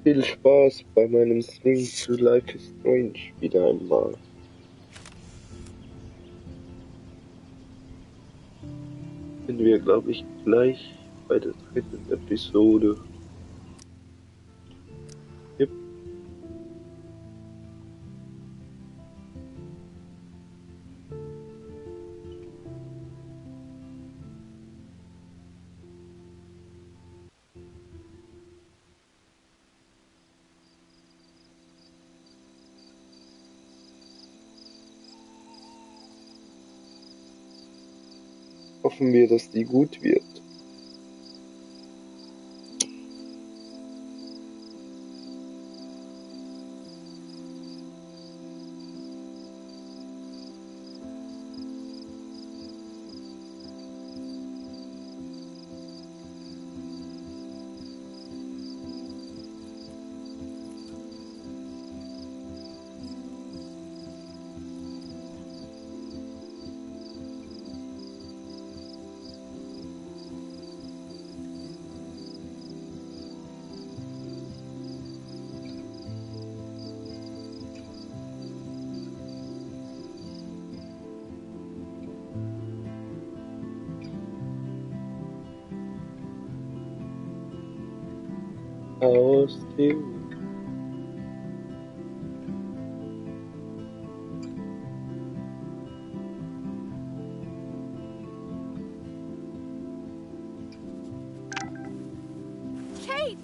Viel Spaß bei meinem Stream zu Life is Strange wieder einmal. Sind wir, glaube ich, gleich bei der dritten Episode. Yep. Hoffen wir, dass die gut wird. Austheorie. Kate!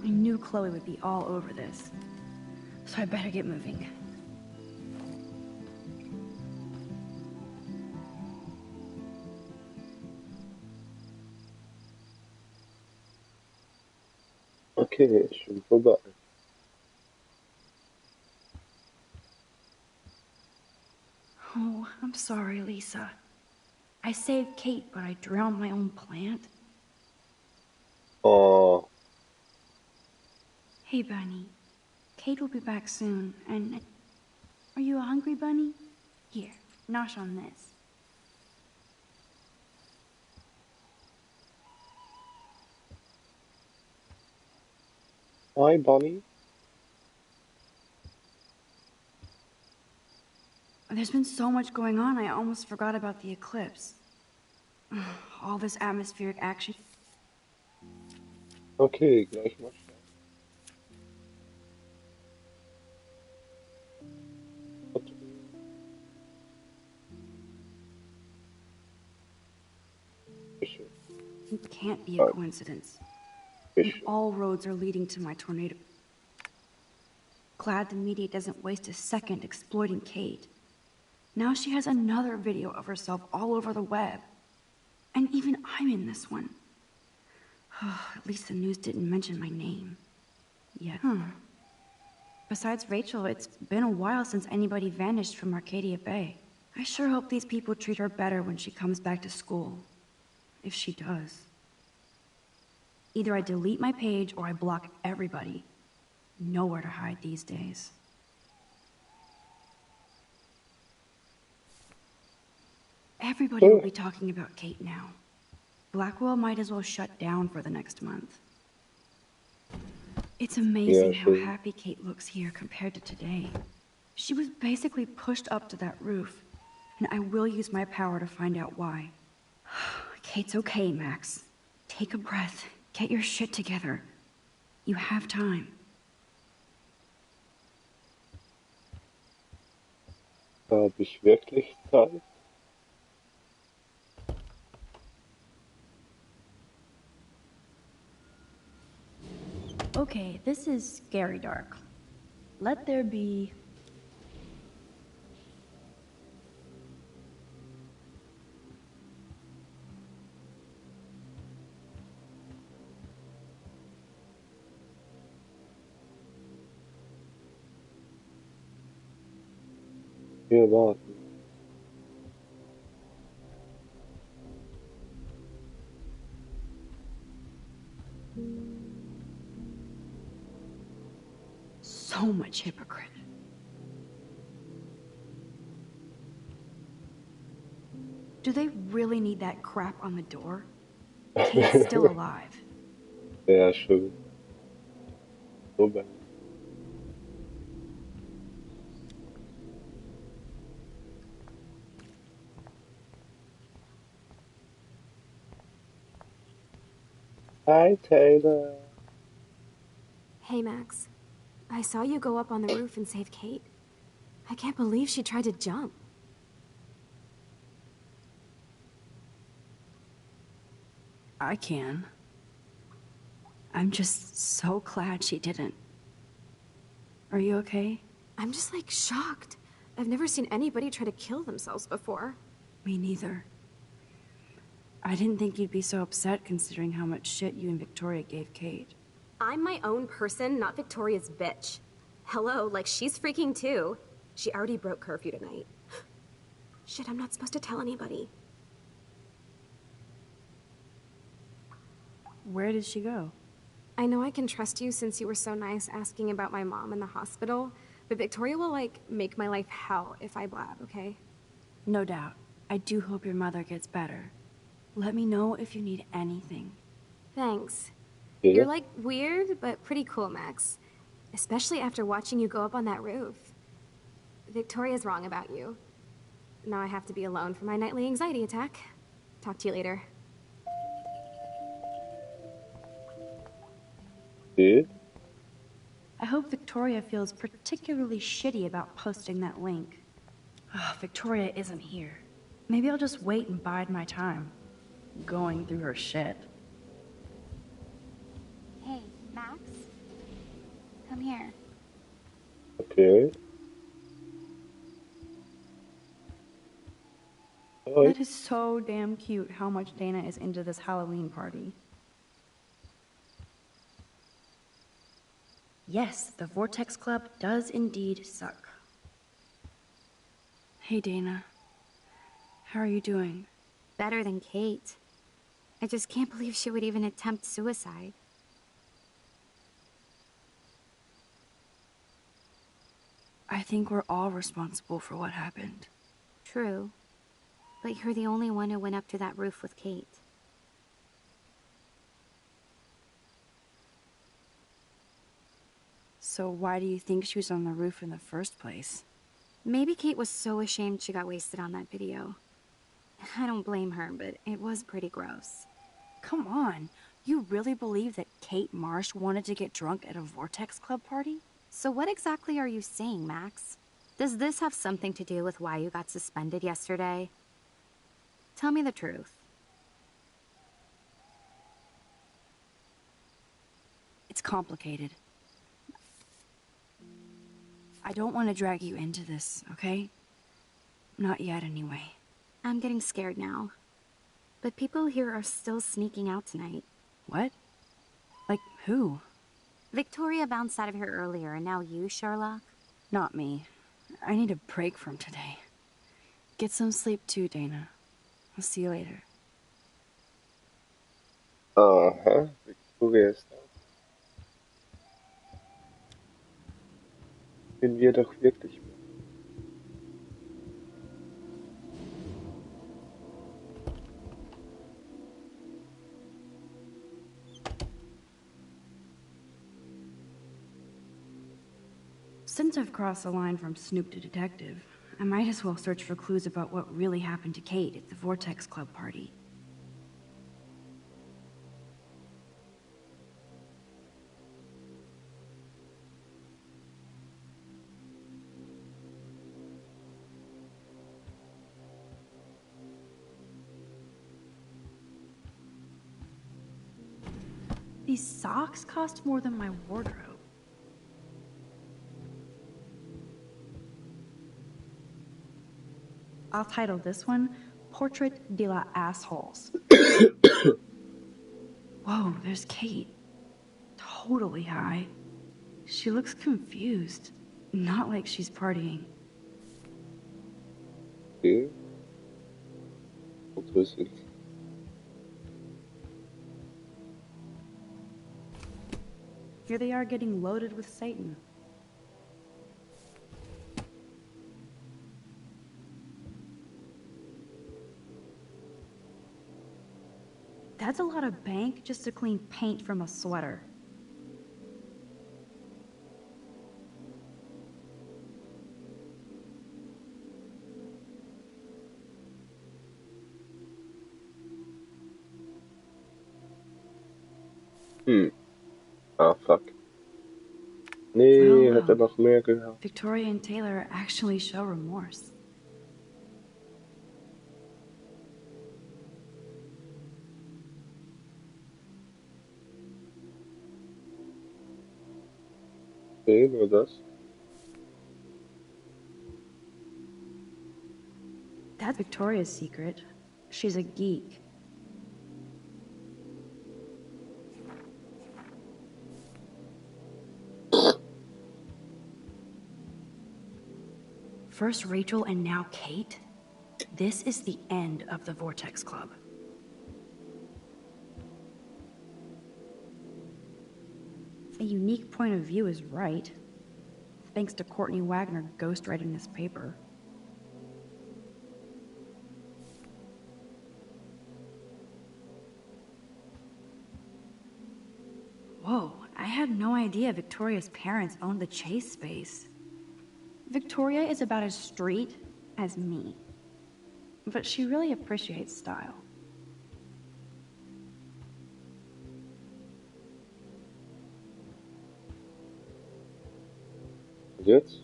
I knew Chloe would be all over this, so I better get moving. Okay, schon vorbei. Oh, I'm sorry, Lisa. I saved Kate, but I drowned my own plant. Oh, Hey, Bunny. Kate will be back soon, and... Are you a hungry bunny? Here, nosh on this. hi, Bunny. There's been so much going on, I almost forgot about the eclipse. All this atmospheric action. Okay, gleich mal schnell. It can't be a coincidence. And all roads are leading to my tornado. Glad the media doesn't waste a second exploiting Kate. Now she has another video of herself all over the web. And even I'm in this one. At least the news didn't mention my name. Yet. Besides Rachel, it's been a while since anybody vanished from Arcadia Bay. I sure hope these people treat her better when she comes back to school. If she does. Either I delete my page or I block everybody. Nowhere to hide these days. Everybody will be talking about Kate now. Blackwell might as well shut down for the next month. It's amazing how happy Kate looks here compared to today. She was basically pushed up to that roof, and I will use my power to find out why. Kate's okay, Max. Take a breath. Get your shit together. You have time. Habe ich wirklich Zeit? Okay, this is scary dark. Let there be... Wir warten. So much hypocrite. Do they really need that crap on the door? Kate's still alive. Ja, schon. So bad. Hi, Taylor. Hey, Max. I saw you go up on the roof and save Kate. I can't believe she tried to jump. I can. I'm just so glad she didn't. Are you okay? I'm just like shocked. I've never seen anybody try to kill themselves before. Me neither. I didn't think you'd be so upset considering how much shit you and Victoria gave Kate. I'm my own person, not Victoria's bitch. Hello, like she's freaking too. She already broke curfew tonight. Shit, I'm not supposed to tell anybody. Where did she go? I know I can trust you since you were so nice asking about my mom in the hospital, but Victoria will, like, make my life hell if I blab, okay? No doubt. I do hope your mother gets better. Let me know if you need anything. Thanks. Yeah. You're, like, weird, but pretty cool, Max. Especially after watching you go up on that roof. Victoria's wrong about you. Now I have to be alone for my nightly anxiety attack. Talk to you later. Okay. I hope Victoria feels particularly shitty about posting that link. Victoria isn't here. Maybe I'll just wait and bide my time. Going through her shit. Hey, Max? Come here. Okay. Oh, That is so damn cute how much Dana is into this Halloween party. Yes, the Vortex Club does indeed suck. Hey, Dana. How are you doing? Better than Kate. I just can't believe she would even attempt suicide. I think we're all responsible for what happened. True. But you're the only one who went up to that roof with Kate. So why do you think she was on the roof in the first place? Maybe Kate was so ashamed she got wasted on that video. I don't blame her, but it was pretty gross. Come on. You really believe that Kate Marsh wanted to get drunk at a Vortex Club party? So what exactly are you saying, Max? Does this have something to do with why you got suspended yesterday? Tell me the truth. It's complicated. I don't want to drag you into this, okay? Not yet, anyway. I'm getting scared now. But people here are still sneaking out tonight. What? Like, who? Victoria bounced out of here earlier, and now you, Sherlock? Not me. I need a break from today. Get some sleep too, Dana. I'll see you later. aha. Victoria ist da. Sind wir doch wirklich. Since I've crossed the line from Snoop to detective, I might as well search for clues about what really happened to Kate at the Vortex Club party. These socks cost more than my wardrobe. I'll title this one, Portrait de la Assholes. Whoa, there's Kate. Totally high. She looks confused. Not like she's partying. Okay. Interessant. Here they are getting loaded with Satan. That's a lot of bank just to clean paint from a sweater. Ah, fuck. Nee, Well, hat er noch mehr gehabt. Victoria and Taylor actually show remorse. Nee, nur das. That's Victoria's secret. She's a geek. First Rachel and now Kate? This is the end of the Vortex Club. A unique point of view is right. Thanks to Courtney Wagner ghostwriting this paper. Whoa, I had no idea Victoria's parents owned the Chase space. Victoria is about as street as me. But she really appreciates style. Und jetzt?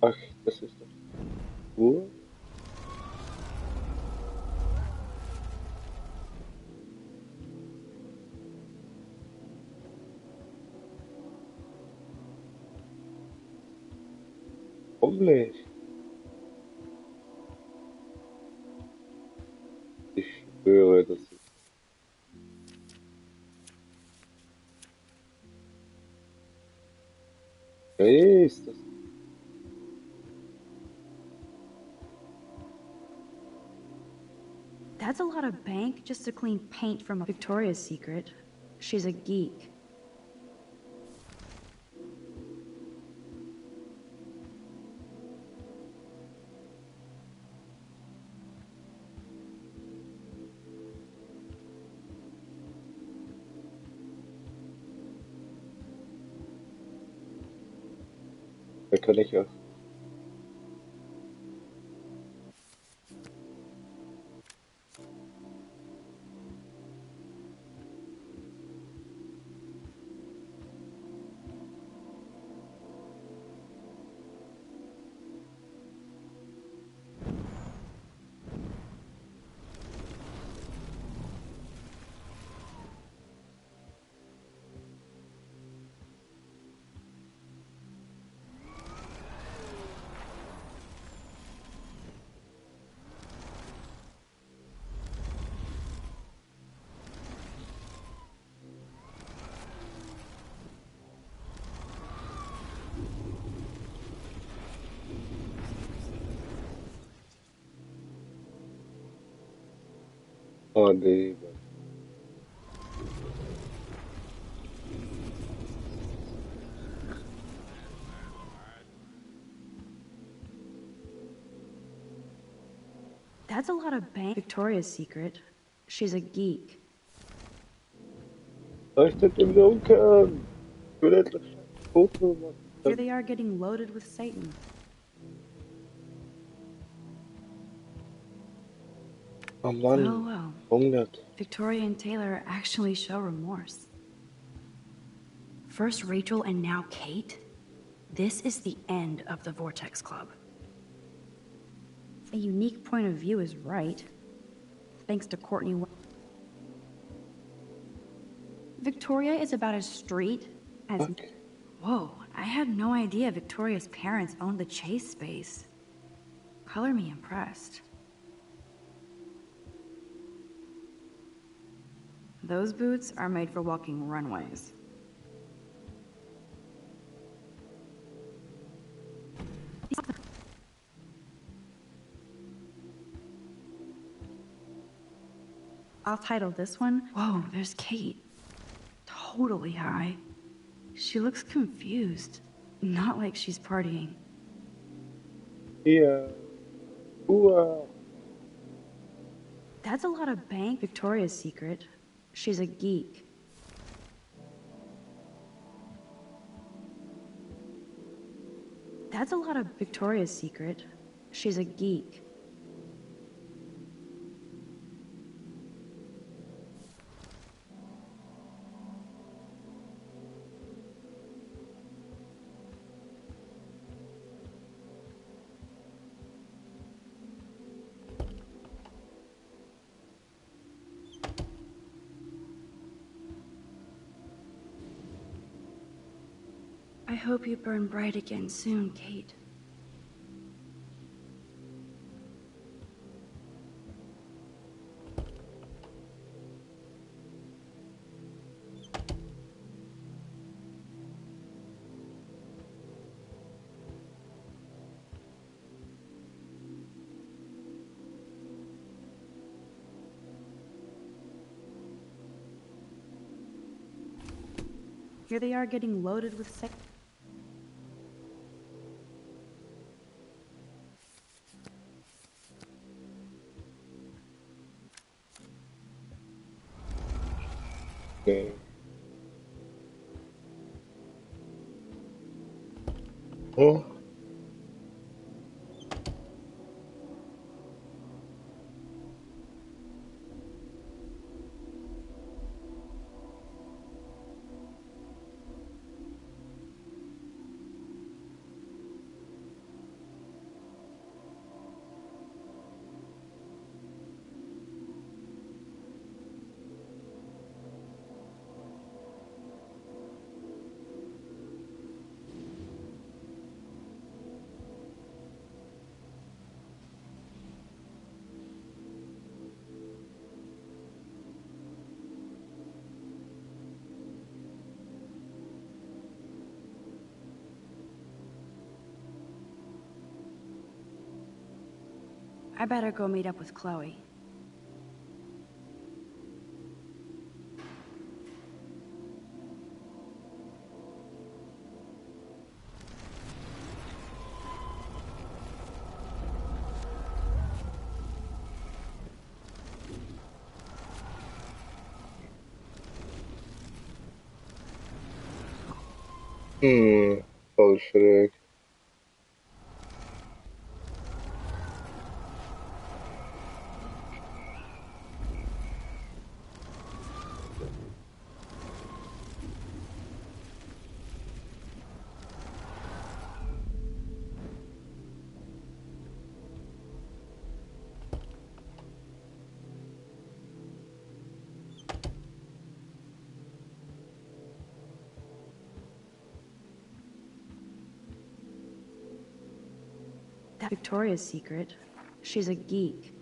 Ach, das ist doch Uhr. Warum nicht? Ich schwöre, das ist... Hey, ist das... That's a lot of bank just to clean paint from a Victoria's secret. She's a geek. Da kann ich auch... Oh nee, Mann. That's a lot of bank. Victoria's secret. She's a geek. Leuchtet im Dunkeln! Ich will endlich ein Foto Here machen. they are getting loaded with Satan. Oh Well, Mann, well. 100. Victoria and Taylor actually show remorse. First Rachel and now Kate? This is the end of the Vortex Club. A unique point of view is right. Thanks to Courtney. Victoria is about as street as... Okay. Whoa, I had no idea Victoria's parents owned the Chase space. Color me impressed. Those boots are made for walking runways. I'll title this one, Whoa, there's Kate. Totally high. She looks confused. Not like she's partying. Yeah. Ooh. That's a lot of bank. Victoria's Secret. She's a geek. That's a lot of Victoria's Secret. She's a geek. I hope you burn bright again soon, Kate. Here they are getting loaded with sex. Okay. Oh. I better go meet up with Chloe. Valószínűleg. That's Victoria's Secret. She's a geek.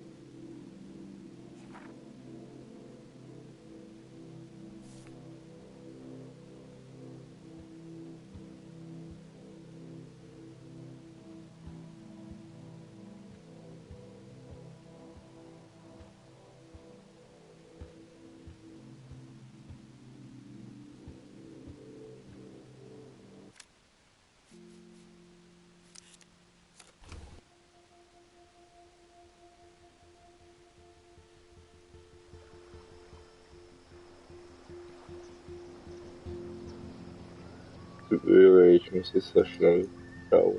Wyleiliśmy się straszną ciało.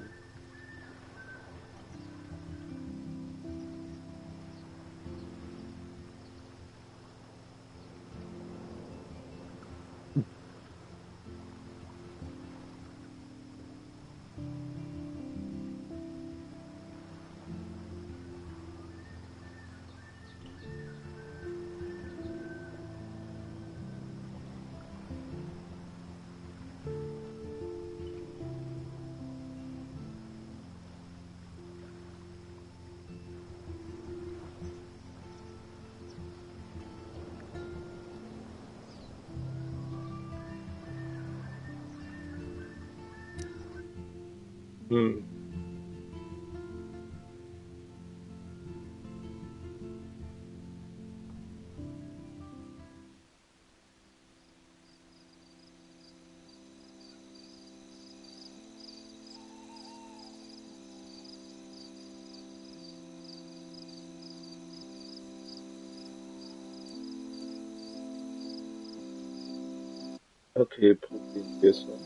Okay, probieren wir es mal.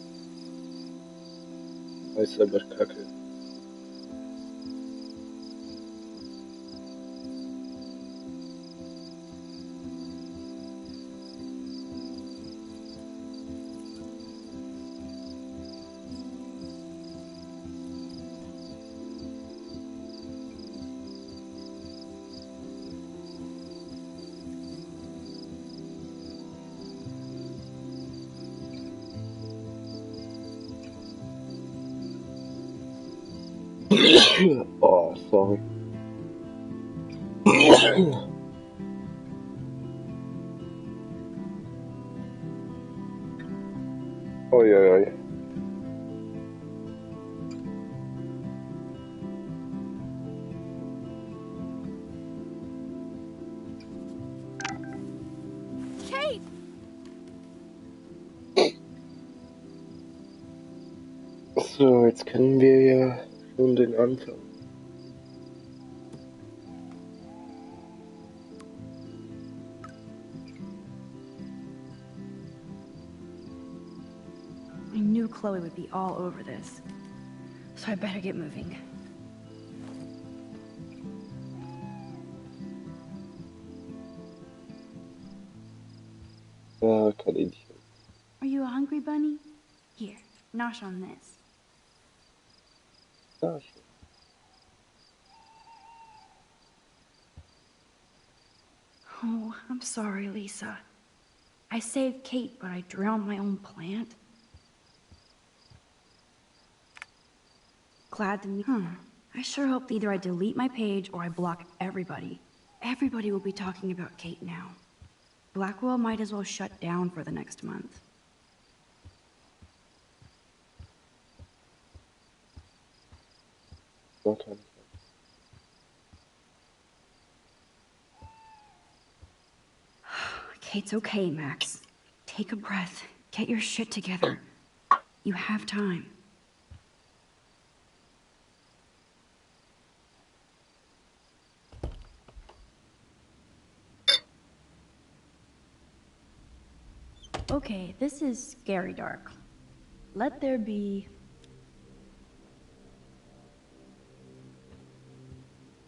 Ist aber kacke. Oh, sorry. Oi, oi, oi. Kate! So, jetzt kennen wir ja schon den Anfang. I knew Chloe would be all over this, so I better get moving. Ah, Kaninchen. Are you a hungry bunny? Here, nosh on this. Ah, schön. Oh, I'm sorry, Lisa. I saved Kate, but I drowned my own plant. Glad to meet. I sure hope either I delete my page or I block everybody. Everybody will be talking about Kate now. Blackwell might as well shut down for the next month. So kann ich. Kate's okay, Max. Take a breath. Get your shit together. You have time. Okay, this is scary dark. Let there be...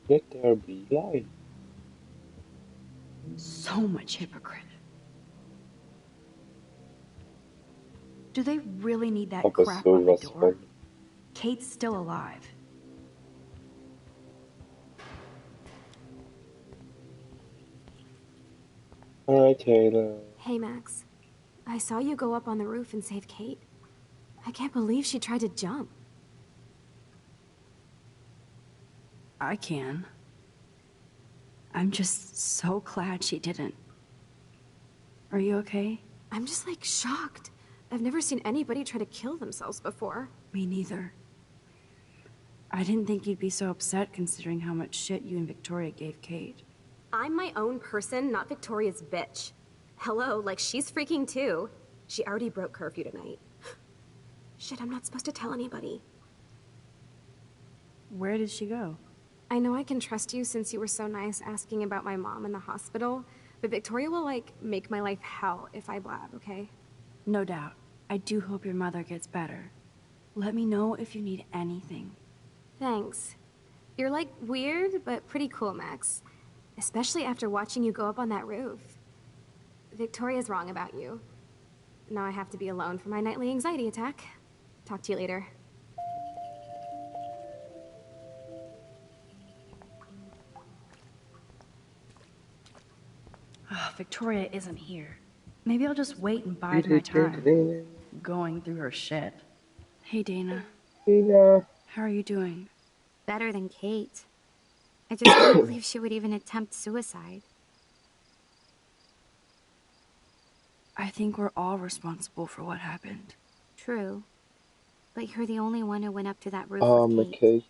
Let there be light. so much hypocrite. Do they really need that Aber crap on the sowas door? von. Kate's still alive. Hi, Taylor. Hey, Max. I saw you go up on the roof and save Kate. I can't believe she tried to jump. I can. I'm just so glad she didn't. Are you okay? I'm just, like, shocked. I've never seen anybody try to kill themselves before. Me neither. I didn't think you'd be so upset considering how much shit you and Victoria gave Kate. I'm my own person, not Victoria's bitch. Hello, like, she's freaking too. She already broke curfew tonight. Shit, I'm not supposed to tell anybody. Where did she go? I know I can trust you since you were so nice asking about my mom in the hospital, but Victoria will, like, make my life hell if I blab, okay? No doubt. I do hope your mother gets better. Let me know if you need anything. Thanks. You're, like, weird, but pretty cool, Max. Especially after watching you go up on that roof. Victoria's wrong about you. Now I have to be alone for my nightly anxiety attack. Talk to you later. Victoria isn't here. Maybe I'll just wait and bide my time. Going through her shit. Hey, Dana. Tina. How are you doing? Better than Kate. I just can't believe she would even attempt suicide. I think we're all responsible for what happened. True. But you're the only one who went up to that roof with Kate. Kate.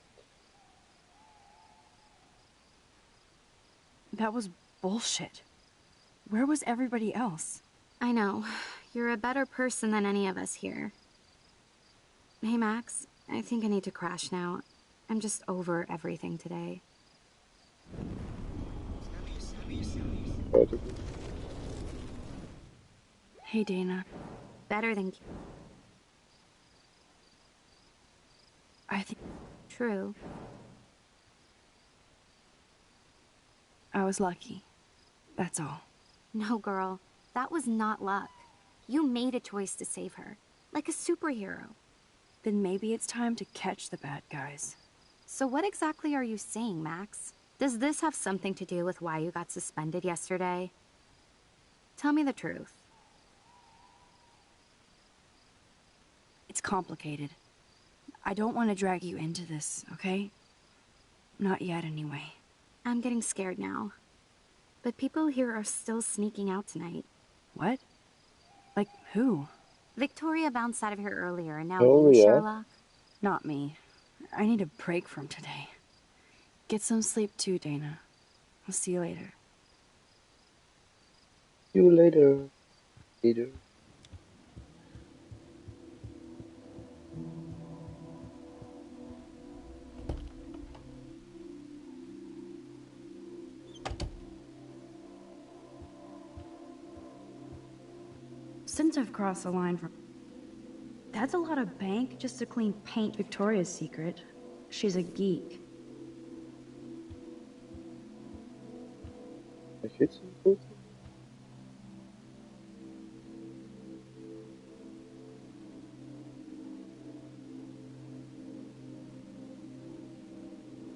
That was bullshit. Where was everybody else? I know. You're a better person than any of us here. Hey, Max. I think I need to crash now. I'm just over everything today. Hey, Dana. better than... I think True. I was lucky. That's all. No, girl. That was not luck. You made a choice to save her. Like a superhero. Then maybe it's time to catch the bad guys. So what exactly are you saying, Max? Does this have something to do with why you got suspended yesterday? Tell me the truth. It's complicated. I don't want to drag you into this, okay? Not yet, anyway. I'm getting scared now. But people here are still sneaking out tonight. What? Like who? Victoria bounced out of here earlier, and now Oh, you, yeah. Sherlock? Not me. I need a break from today. Get some sleep too, Dana. I'll see you later. See you later, Peter. Since I've crossed the line from... That's a lot of bank just to clean paint Victoria's secret. She's a geek. I hit something?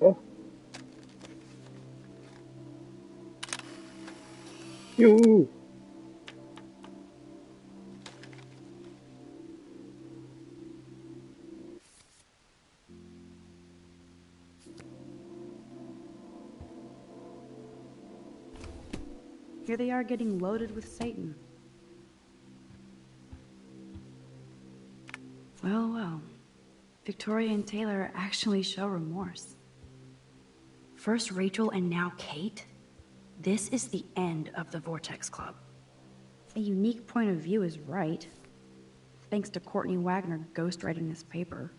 Oh. You. Here they are getting loaded with Satan. Well, well. Victoria and Taylor actually show remorse. First Rachel and now Kate? This is the end of the Vortex Club. A unique point of view is right. Thanks to Courtney Wagner ghostwriting this paper.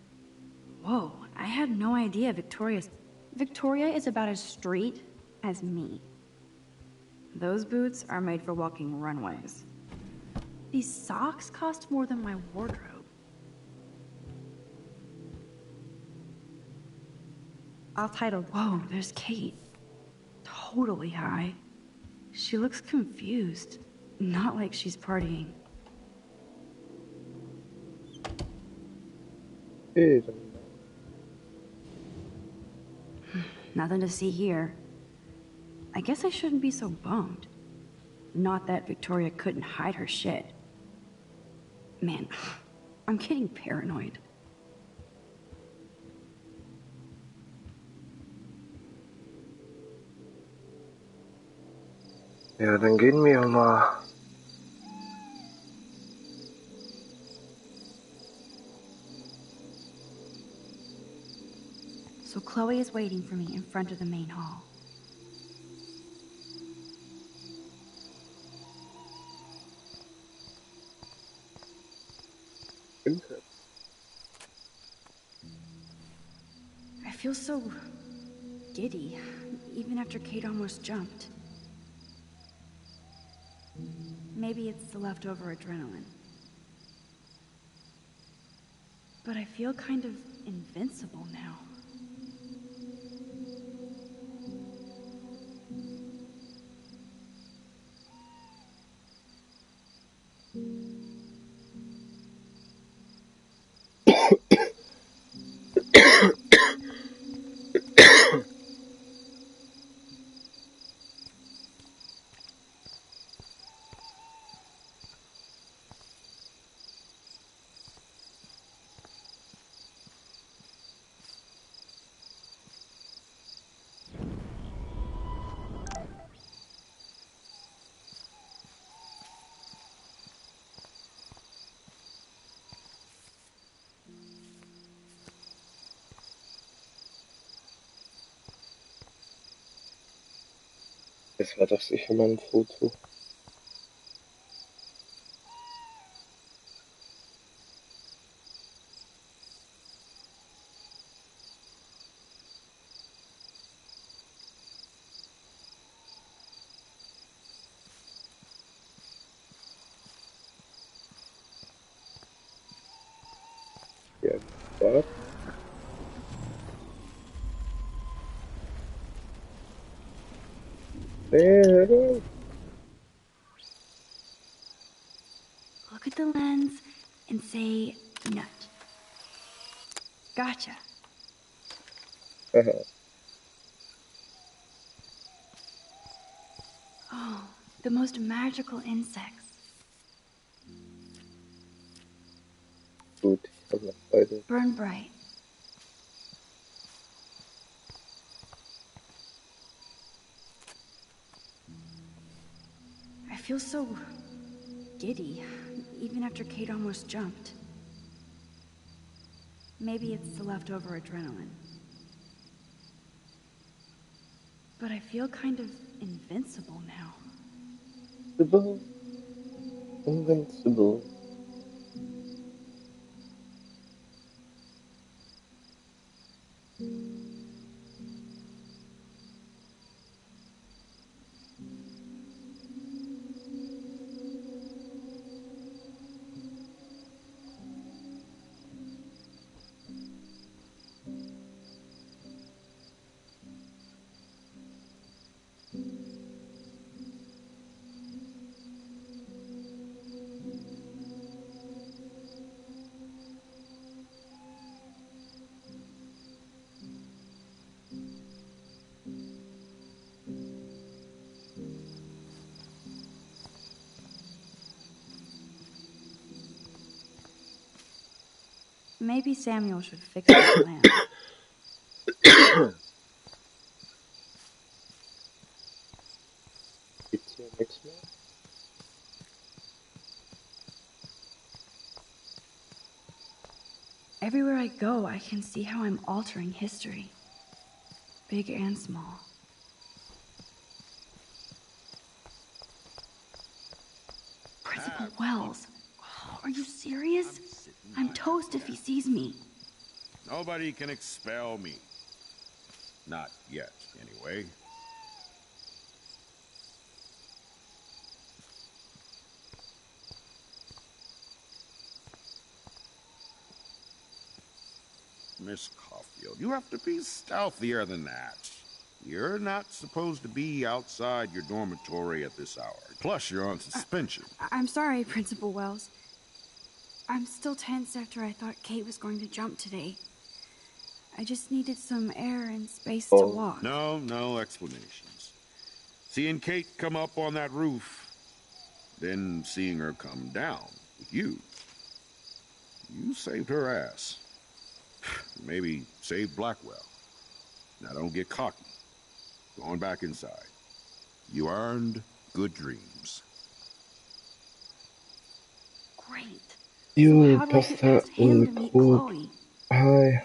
Whoa, I had no idea Victoria is about as street as me. Those boots are made for walking runways. These socks cost more than my wardrobe. I'll title, whoa, there's Kate. Totally high. She looks confused. Not like she's partying. Hey, Nothing to see here. I guess I shouldn't be so bummed. Not that Victoria couldn't hide her shit. Man, I'm getting paranoid. Ja, dann gehen wir mal. So Chloe is waiting for me in front of the main hall. I feel so giddy, even after Kate almost jumped. Maybe it's the leftover adrenaline. But I feel kind of invincible now. Das war doch sicher mal ein Foto. Look at the lens and say nut. Gotcha. Oh, the most magical insects. Gut, ich habe noch beide. Burn bright. I feel so giddy, even after Kate almost jumped. Maybe it's the leftover adrenaline. But I feel kind of invincible now. Invincible. Invincible. Maybe Samuel should fix the plan. Gibt's hier nichts mehr? Everywhere I go, I can see how I'm altering history. Big and small. Principal Wells. Oh, are you serious? I'm toast if he sees me. Nobody can expel me. Not yet, anyway. Miss Caulfield, you have to be stealthier than that. You're not supposed to be outside your dormitory at this hour. Plus, you're on suspension. I'm sorry, Principal Wells. I'm still tense after I thought Kate was going to jump today. I just needed some air and space to walk. No explanations. Seeing Kate come up on that roof, then seeing her come down with you. You saved her ass. Maybe saved Blackwell. Now don't get cocky. Going back inside. You earned good dreams. Great. Jo, So how do I passt get her past him to meet gut. Chloe? Hi.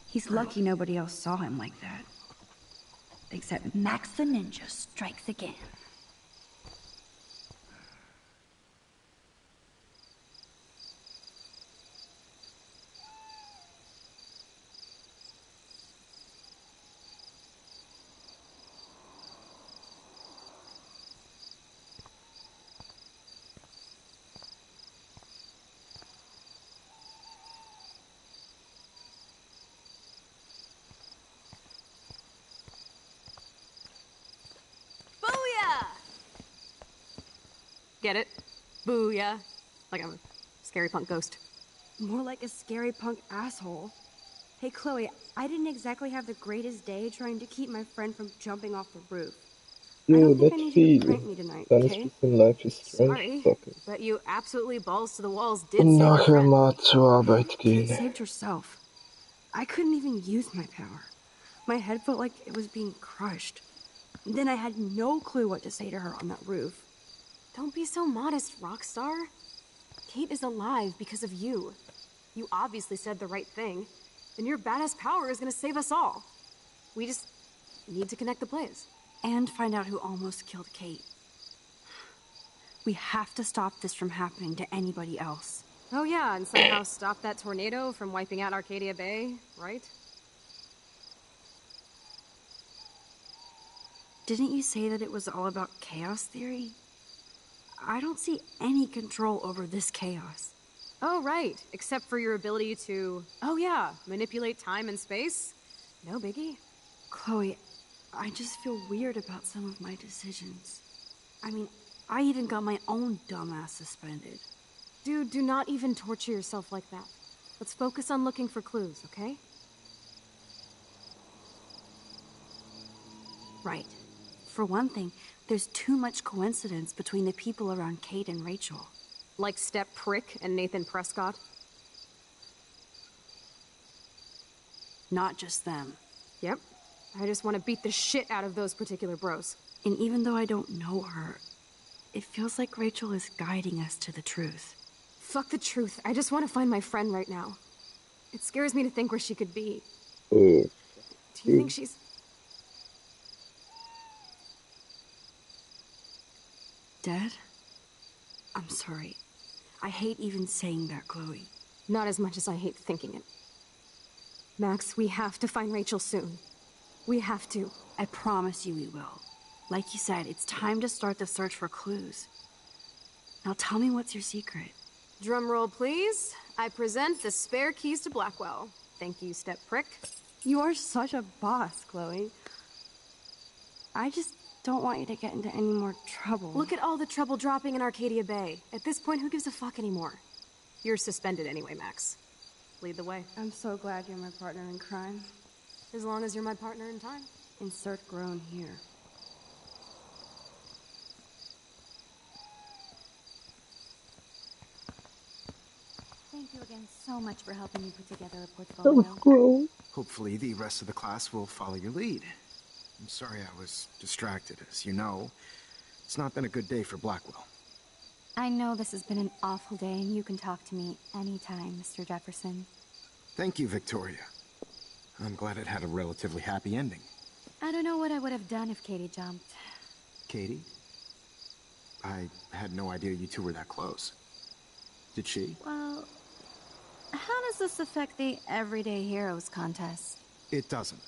He's lucky nobody else saw him like that. Except Max the Ninja strikes again. Get it? Booyah. Like I'm a scary punk ghost. More like a scary punk asshole. Hey, Chloe, I didn't exactly have the greatest day trying to keep my friend from jumping off the roof. I Jo, don't think I das need you to viel. prank me tonight, Kleines okay? bisschen Life is Strange Sorry, zocken. but you absolutely balls to the walls did Und save your nachher friend. mal zur Arbeit Kate gehen. saved herself. I couldn't even use my power. My head felt like it was being crushed. Then I had no clue what to say to her on that roof. Don't be so modest, Rockstar. Kate is alive because of you. You obviously said the right thing, and your badass power is gonna save us all. We just need to connect the plays. And find out who almost killed Kate. We have to stop this from happening to anybody else. Oh yeah, and somehow stop that tornado from wiping out Arcadia Bay, right? Didn't you say that it was all about chaos theory? I don't see any control over this chaos. Oh right, except for your ability to, oh yeah, manipulate time and space. No biggie. Chloe, I just feel weird about some of my decisions. I mean, I even got my own dumbass suspended. Dude, do not even torture yourself like that. Let's focus on looking for clues, okay? Right. For one thing, there's too much coincidence between the people around Kate and Rachel. Like Step Prick and Nathan Prescott? Not just them. Yep. I just want to beat the shit out of those particular bros. And even though I don't know her, it feels like Rachel is guiding us to the truth. Fuck the truth. I just want to find my friend right now. It scares me to think where she could be. Oh, Do you think she's... Dead? I'm sorry. I hate even saying that, Chloe. Not as much as I hate thinking it. Max, we have to find Rachel soon. We have to. I promise you we will. Like you said, it's time to start the search for clues. Now tell me what's your secret. Drum roll, please. I present the spare keys to Blackwell. Thank you, Step Prick. You are such a boss, Chloe. I just don't want you to get into any more trouble. Look at all the trouble dropping in Arcadia Bay. At this point, who gives a fuck anymore? You're suspended anyway, Max. Lead the way. I'm so glad you're my partner in crime. As long as you're my partner in time. Insert groan here. Thank you again so much for helping me put together a that was portfolio. gross. Hopefully the rest of the class will follow your lead. I'm sorry I was distracted. As you know, it's not been a good day for Blackwell. I know this has been an awful day, and you can talk to me anytime, Mr. Jefferson. Thank you, Victoria. I'm glad it had a relatively happy ending. I don't know what I would have done if Katie jumped. Katie? I had no idea you two were that close. Did she? Well, how does this affect the Everyday Heroes contest? It doesn't.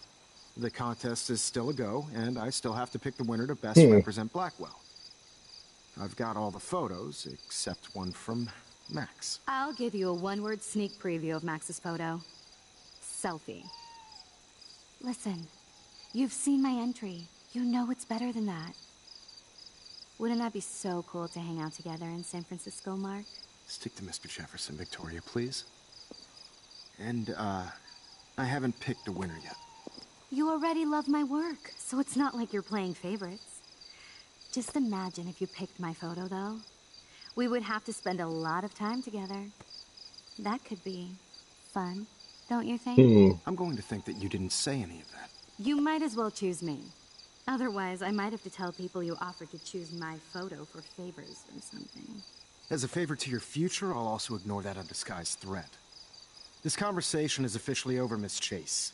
The contest is still a go, and I still have to pick the winner to best represent Blackwell. I've got all the photos, except one from Max. I'll give you a one-word sneak preview of Max's photo. Selfie. Listen, you've seen my entry. You know it's better than that. Wouldn't that be so cool to hang out together in San Francisco, Mark? Stick to Mr. Jefferson, Victoria, please. And, I haven't picked a winner yet. You already love my work, so it's not like you're playing favorites. Just imagine if you picked my photo, though. We would have to spend a lot of time together. That could be fun, don't you think? I'm going to think that you didn't say any of that. You might as well choose me. Otherwise, I might have to tell people you offered to choose my photo for favors or something. As a favor to your future, I'll also ignore that undisguised threat. This conversation is officially over, Miss Chase.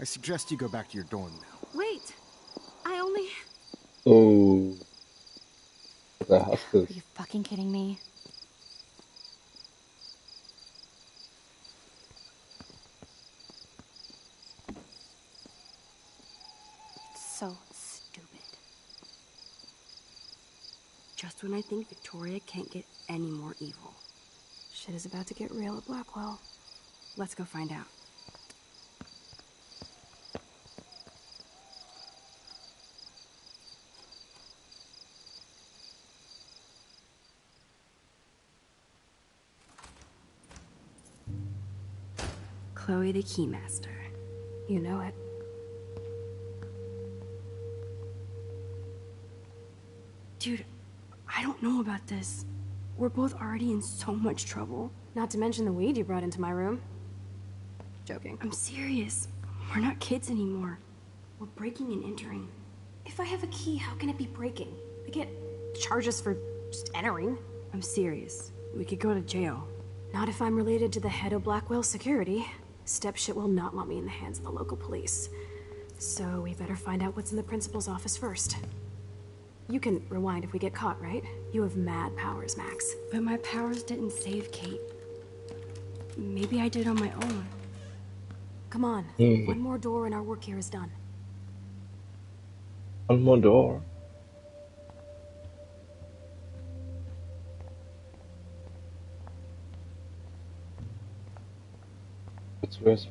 I suggest you go back to your dorm now. Wait! I only... Oh. I hasse Are es. you fucking kidding me? So stupid. Just when I think Victoria can't get any more evil. Shit is about to get real at Blackwell. Let's go find out. Chloe the Keymaster. You know it. Dude, I don't know about this. We're both already in so much trouble. Not to mention the weed you brought into my room. Joking. I'm serious. We're not kids anymore. We're breaking and entering. If I have a key, how can it be breaking? I get charges for just entering. I'm serious. We could go to jail. Not if I'm related to the head of Blackwell Security. Stepshit will not want me in the hands of the local police. So we better find out what's in the principal's office first. You can rewind if we get caught, right? You have mad powers, Max. But my powers didn't save Kate. Maybe I did on my own. Come on, one more door and our work here is done. One more door. Let's rest.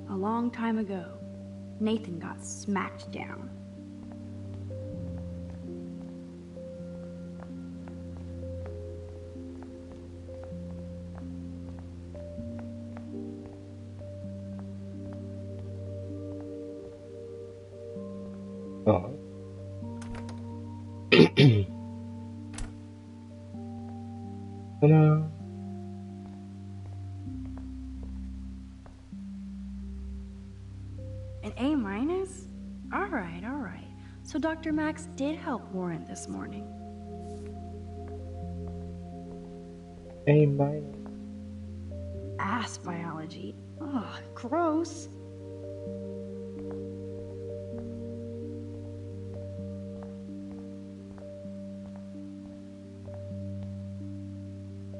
A long time ago, Nathan got smacked down. Uh-huh. Ta-da. An A minus? All right, all right. So Dr. Max did help Warren this morning. A minus. Ass biology. Ugh, gross.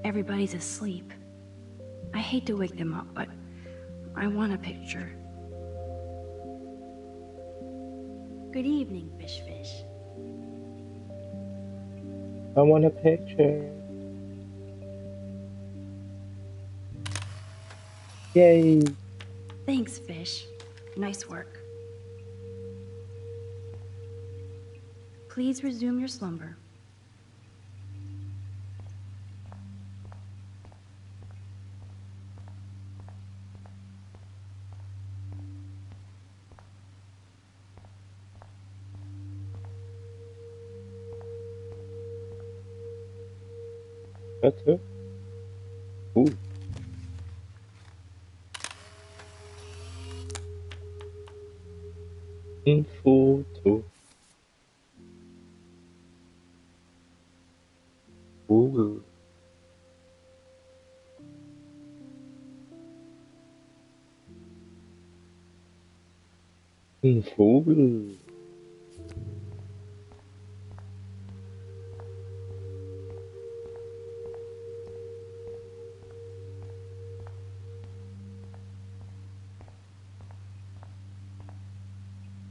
Everybody's asleep. I hate to wake them up, but I want a picture. Good evening, Fish Fish. I want a picture. Yay. Thanks, Fish. Nice work. Please resume your slumber. That's it. Ooh. Photo. Google. Vogel.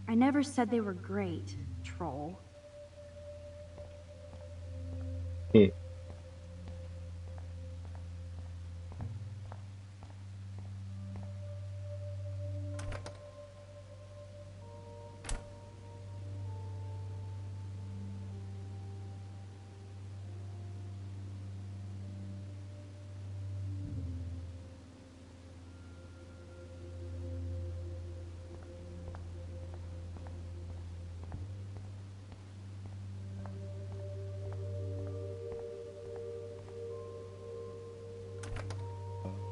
I never said they were great, troll.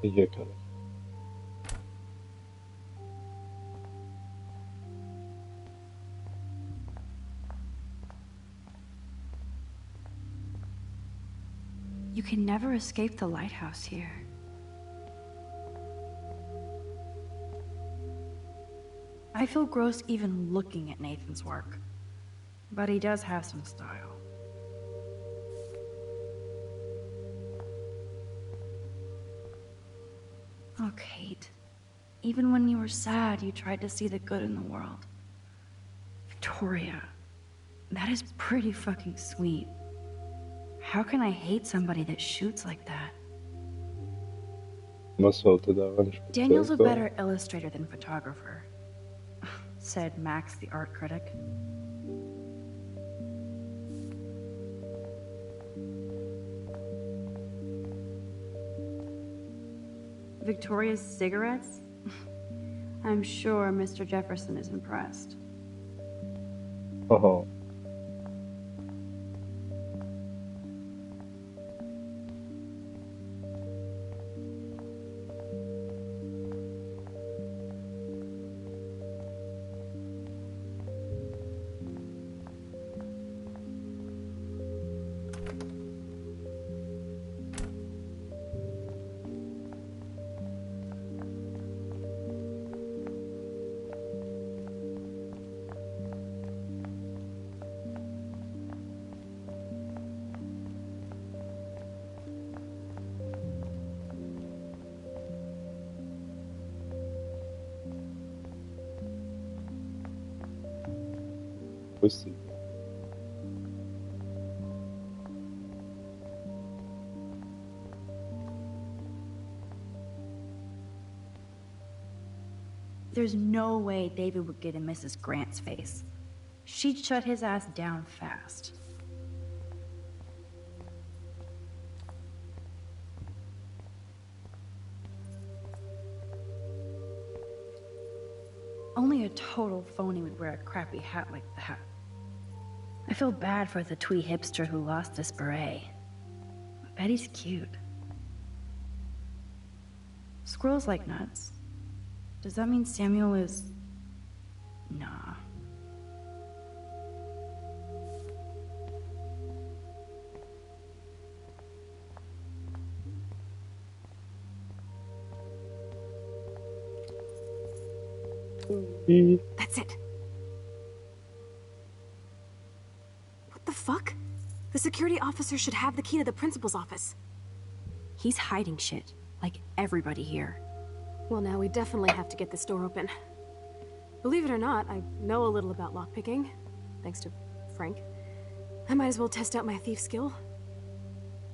Hier kann ich. You can never escape the lighthouse here. I feel gross even looking at Nathan's work, but he does have some style. Oh, Kate. Even when you were sad, you tried to see the good in the world. Victoria. That is pretty fucking sweet. How can I hate somebody that shoots like that? Was sollte daran speziell Daniel's a sein? better illustrator than photographer, said Max, the art critic. Victoria's cigarettes? I'm sure Mr. Jefferson is impressed. Oh. pussy. There's no way David would get in Mrs. Grant's face. She'd shut his ass down fast. Only a total phony would wear a crappy hat like that. I feel bad for the twee hipster who lost his beret. I bet he's cute. Squirrels like nuts. Does that mean Samuel is... Nah. That's it. What the fuck? The security officer should have the key to the principal's office. He's hiding shit, like everybody here. Well, now we definitely have to get this door open. Believe it or not, I know a little about lockpicking, thanks to Frank. I might as well test out my thief skill.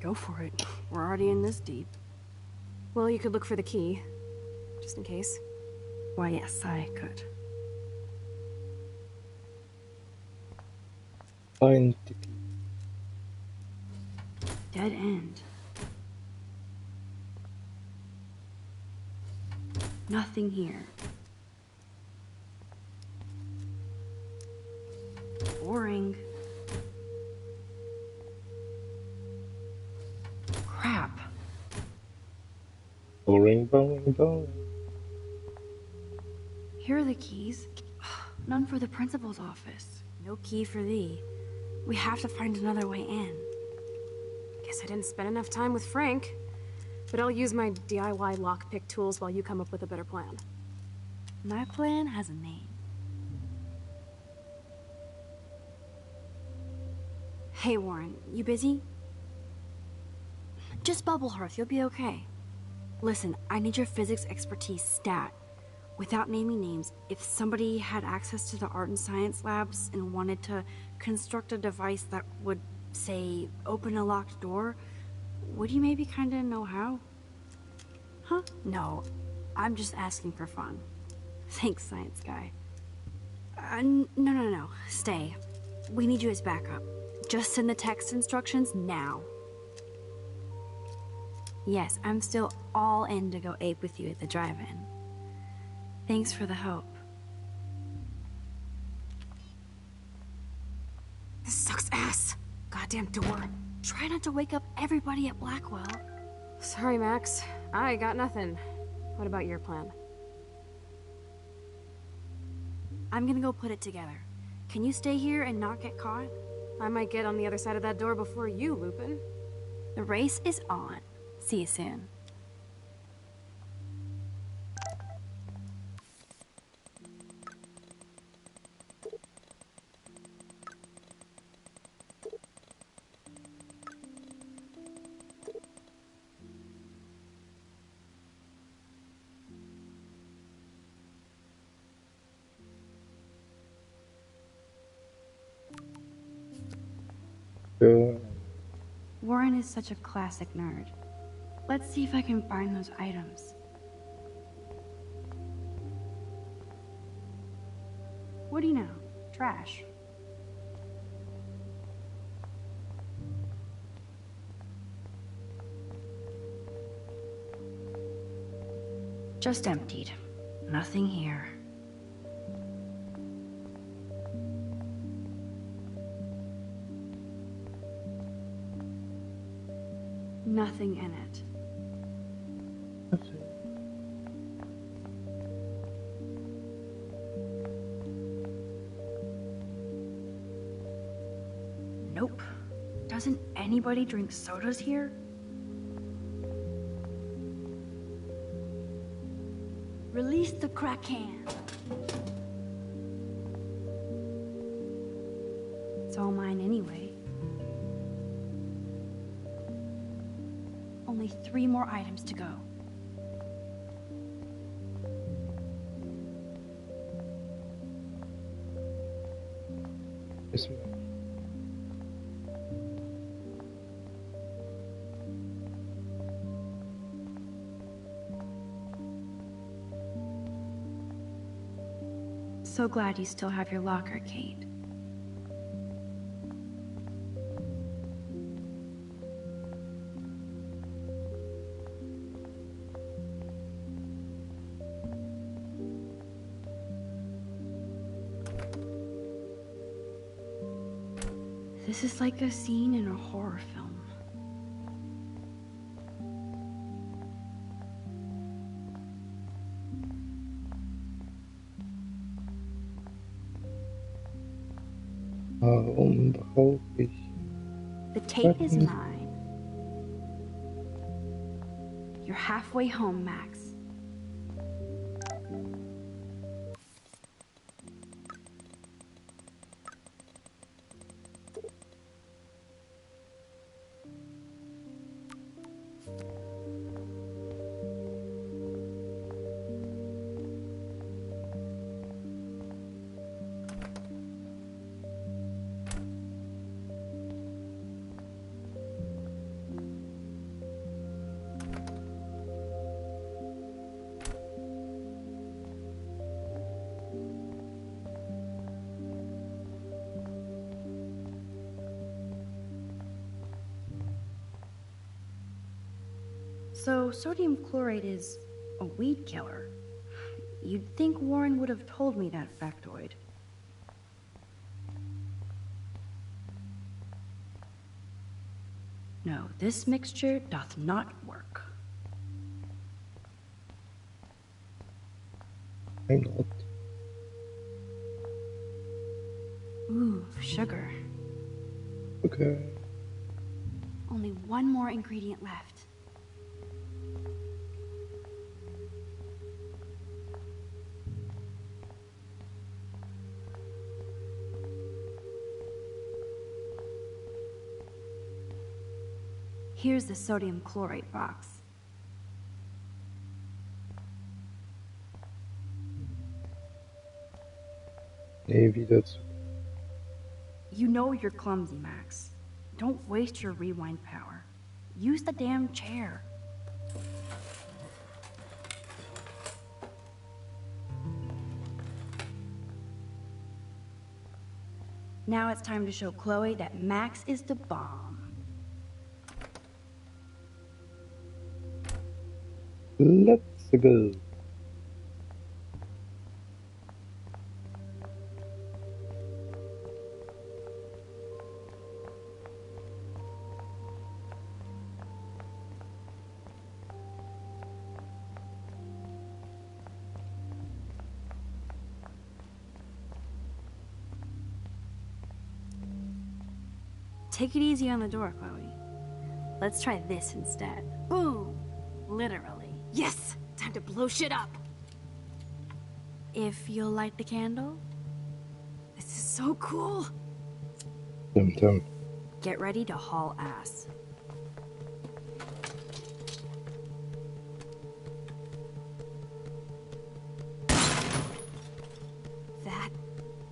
Go for it. We're already in this deep. Well, you could look for the key, just in case. Why, yes, I could. Find the key. Dead end. Nothing here. Boring. Crap. Boring, boring, boring. Here are the keys. None for the principal's office. No key for thee. We have to find another way in. Guess I didn't spend enough time with Frank. But I'll use my DIY lockpick tools while you come up with a better plan. My plan has a name. Hey, Warren, you busy? Just bubble hearth, you'll be okay. Listen, I need your physics expertise stat. Without naming names, if somebody had access to the art and science labs and wanted to construct a device that would, say, open a locked door, would you maybe kinda know how? Huh? No, I'm just asking for fun. Thanks, science guy. No. Stay. We need you as backup. Just send the text instructions now. Yes, I'm still all in to go ape with you at the drive-in. Thanks for the help. This sucks ass. Goddamn door. Try not to wake up everybody at Blackwell. Sorry, Max. I got nothing. What about your plan? I'm gonna go put it together. Can you stay here and not get caught? I might get on the other side of that door before you, Lupin. The race is on. See you soon. Warren is such a classic nerd. Let's see if I can find those items. What do you know? Trash. Just emptied. Nothing here. Nothing in it. Nope. Doesn't anybody drink sodas here? Release the crack can. It's all mine anyway. Only 3 more items to go. Wissen wir nicht. So glad you still have your locker, Kate. This is like a scene in a horror film. Warum brauche ich... The tape is mine. You're halfway home, Max. So, sodium chloride is a weed killer. You'd think Warren would have told me that factoid. No, this mixture doth not work. Why not? Ooh, sugar. Okay. Only one more ingredient left. Here's the sodium chloride box. Nee, wieder zu. You know you're clumsy, Max. Don't waste your rewind power. Use the damn chair. Now it's time to show Chloe that Max is the bomb. Let's go. Take it easy on the door, Chloe. Let's try this instead. Boom! Literally. Yes! Time to blow shit up! If you'll light the candle, This is so cool! Dum. get ready to haul ass. That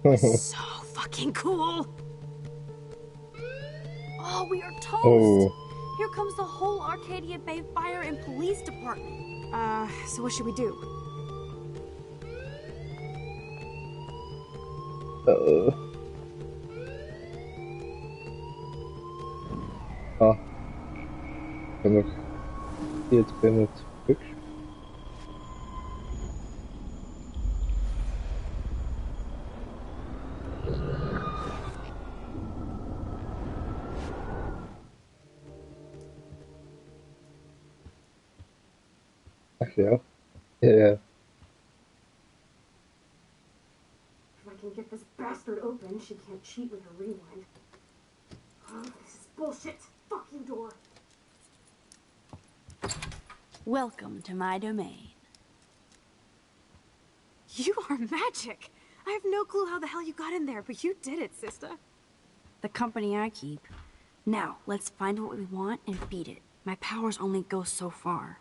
is so fucking cool! Oh, we are toast! Oh, Here comes the whole Arcadia Bay Fire and Police Department. So what should we do? Ah. Können wir jetzt gerne zurück. Ach ja. Ja. If I can get this bastard open, she can't cheat with her rewind. Oh, this is bullshit! Fuck you, door! Welcome to my domain. You are magic! I have no clue how the hell you got in there, but you did it, sister. The company I keep. Now, let's find what we want and beat it. My powers only go so far.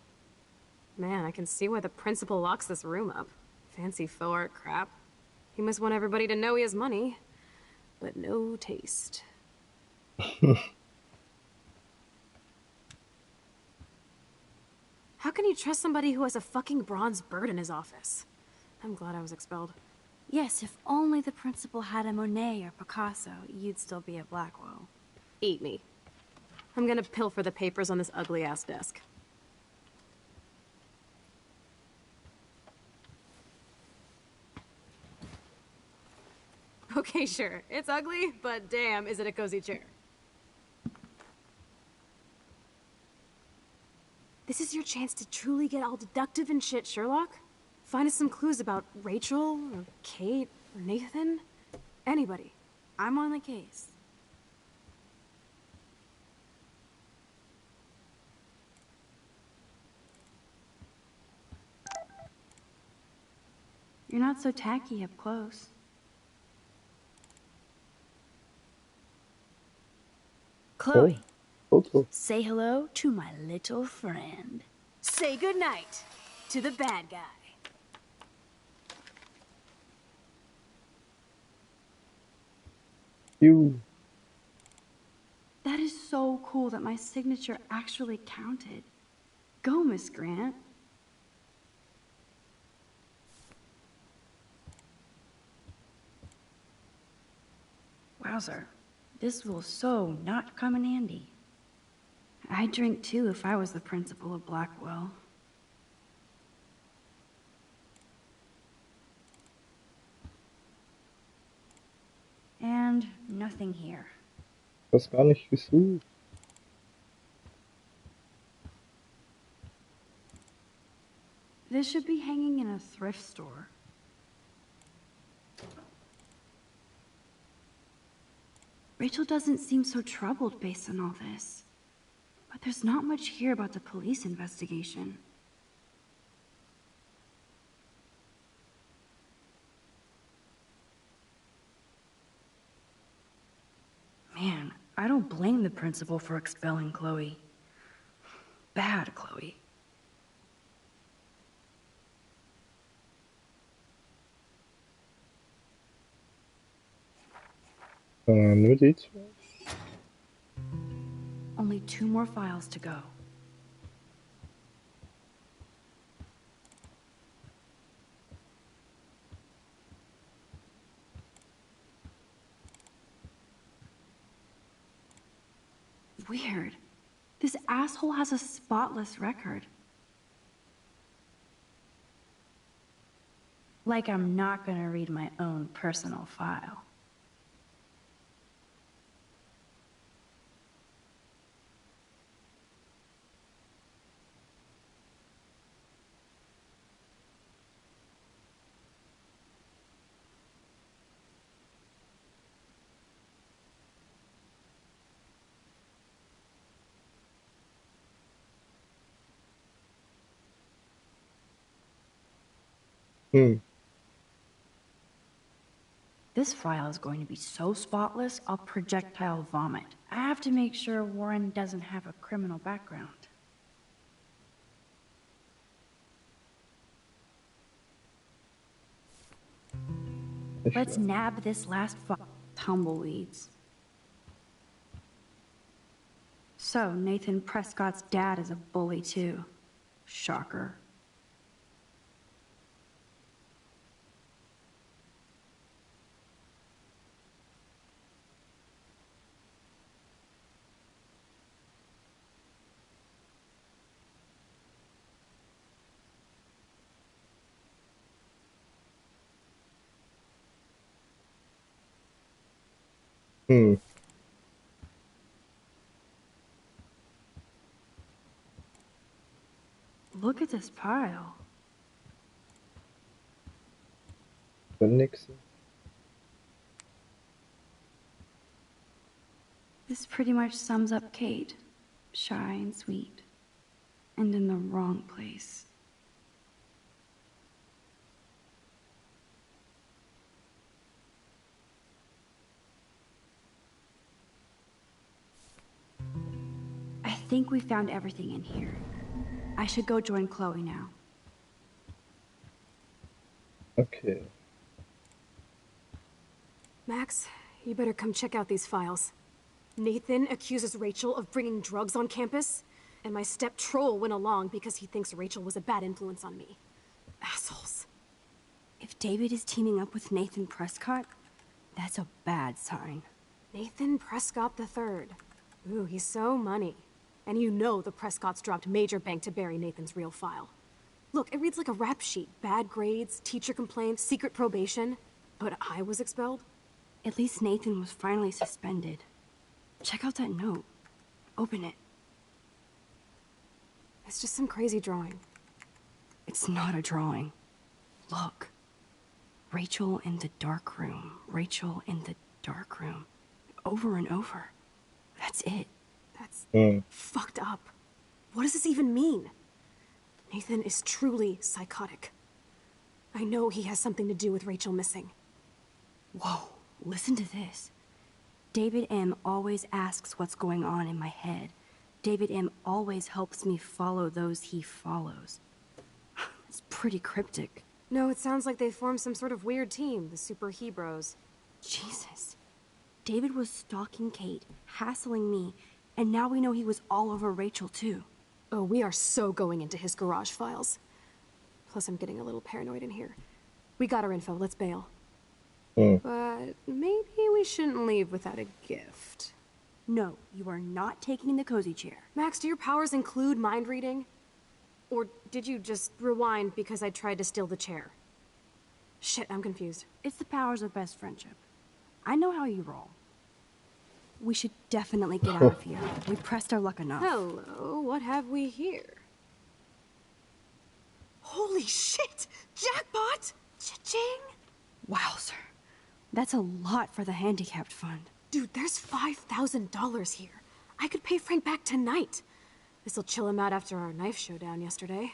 Man, I can see why the principal locks this room up. Fancy faux art crap. He must want everybody to know he has money. but no taste. How can you trust somebody who has a fucking bronze bird in his office? I'm glad I was expelled. Yes, if only the principal had a Monet or Picasso, you'd still be at Blackwell. Eat me. I'm gonna pilfer the papers on this ugly-ass desk. Okay, sure. It's ugly, but damn, is it a cozy chair. This is your chance to truly get all deductive and shit, Sherlock. Find us some clues about Rachel, or Kate, or Nathan. Anybody. I'm on the case. You're not so tacky up close. Chloe, Photo. say hello to my little friend. Say goodnight to the bad guy. You. That is so cool that my signature actually counted. Go, Miss Grant. Wowzer, this will so not come in handy. I'd drink too if I was the principal of Blackwell. And nothing here. Das gar nicht gesucht. This should be hanging in a thrift store. Rachel doesn't seem so troubled based on all this. But there's not much here about the police investigation. Man, I don't blame the principal for expelling Chloe. Bad Chloe. Nur die zwei. Only 2 more files to go. Weird. This asshole has a spotless record. Like I'm not gonna read my own personal file. This file is going to be so spotless, I'll projectile vomit. I have to make sure Warren doesn't have a criminal background. Let's nab this last file. Tumbleweeds. So, Nathan Prescott's dad is a bully too. Shocker. Look at this pile. Nixon. This pretty much sums up Kate. Shy and sweet. And in the wrong place. I think we found everything in here. I should go join Chloe now. Okay. Max, You better come check out these files. Nathan accuses Rachel of bringing drugs on campus, and my step-troll went along because he thinks Rachel was a bad influence on me. Assholes. If David is teaming up with Nathan Prescott, that's a bad sign. Nathan Prescott III. Ooh, he's so money. And you know the Prescotts dropped major bank to bury Nathan's real file. Look, it reads like a rap sheet. Bad grades, teacher complaints, secret probation. But I was expelled? At least Nathan was finally suspended. Check out that note. Open it. It's just some crazy drawing. It's not a drawing. Look. Rachel in the dark room. Rachel in the dark room. Over and over. That's it. That's fucked up. What does this even mean? Nathan is truly psychotic. I know he has something to do with Rachel missing. Whoa, listen to this. David M. always asks what's going on in my head. David M. always helps me follow those he follows. It's pretty cryptic. No, it sounds like they formed some sort of weird team, the Super Hebrews. Jesus. David was stalking Kate, hassling me, and now we know he was all over Rachel too. Oh, we are so going into his garage files. Plus, I'm getting a little paranoid in here. We got our info, let's bail. But maybe we shouldn't leave without a gift. No, you are not taking the cozy chair. Max, do your powers include mind reading? Or did you just rewind because I tried to steal the chair? Shit, I'm confused. It's the powers of best friendship. I know how you roll. We should definitely get out of here. We pressed our luck enough. Hello, what have we here? Holy shit! Jackpot! Cha-ching! Wowzer. That's a lot for the handicapped fund. Dude, there's $5,000 here. I could pay Frank back tonight. This'll chill him out after our knife showdown yesterday.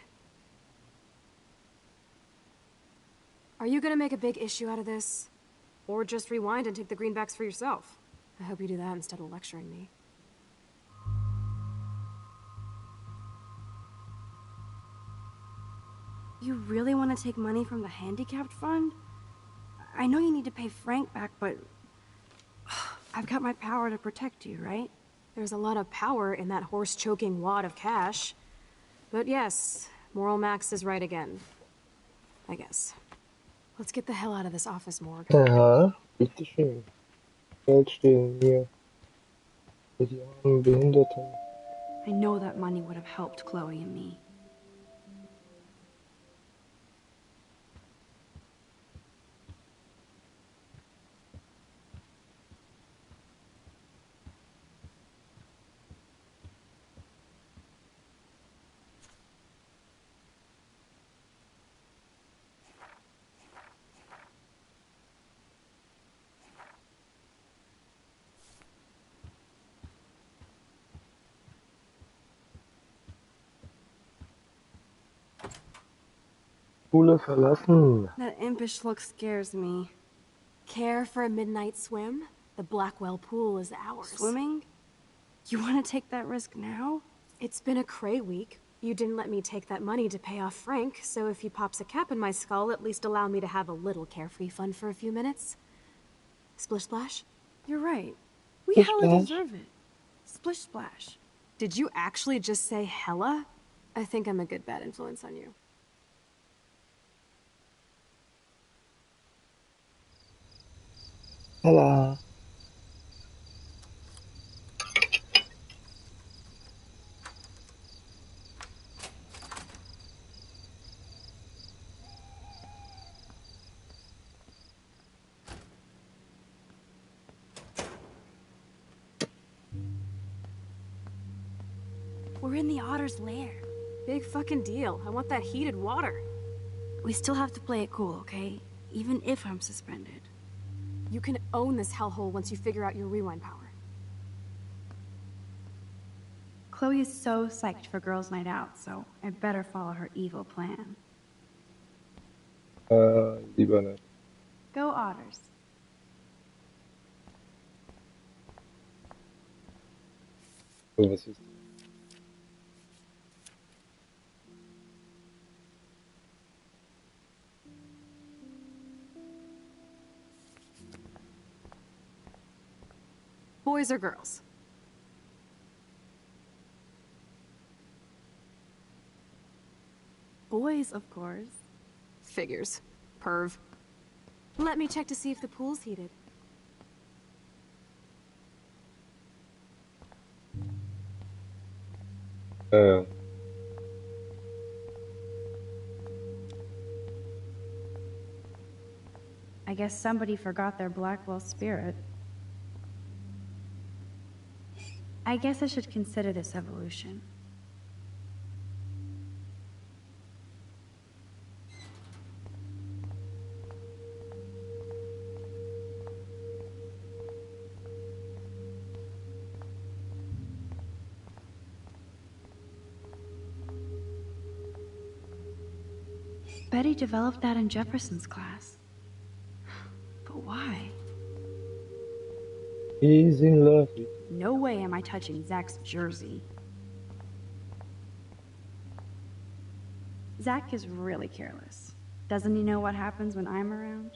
Are you gonna make a big issue out of this? Or just rewind and take the greenbacks for yourself? I hope you do that instead of lecturing me. You really want to take money from the handicapped fund? I know you need to pay Frank back, but I've got my power to protect you, right? There's a lot of power in that horse-choking wad of cash. But yes, Moral Max is right again. I guess. Let's get the hell out of this office morgue. Ja, bitteschön. Geld stehlen hier. Für die armen Behinderten. I know that money would have helped Chloe and me. Schule verlassen. That impish look scares me. Care for a midnight swim? The Blackwell pool is ours. Swimming? You want to take that risk now? It's been a cray week. You didn't let me take that money to pay off Frank, so if he pops a cap in my skull, at least allow me to have a little carefree fun for a few minutes. Splish Splash? You're right. We Splish hella splash. deserve it. Splish splash. Did you actually just say hella? I think I'm a good bad influence on you. Holla. We're in the otter's lair. Big fucking deal. I want that heated water. We still have to play it cool, okay? Even if I'm suspended. You can own this hellhole once you figure out your rewind power. Chloe is so psyched for girls' night out, so I better follow her evil plan. Lieber nicht. Go Otters. So, was ist? Boys or girls? Boys, of course. Figures. Perv. Let me check to see if the pool's heated. Uh, I guess somebody forgot their Blackwell spirit. I guess I should consider this evolution. Betty developed that in Jefferson's class. But why? he's in love with No way am I touching Zach's jersey. Zach is really careless. Doesn't he know what happens when I'm around?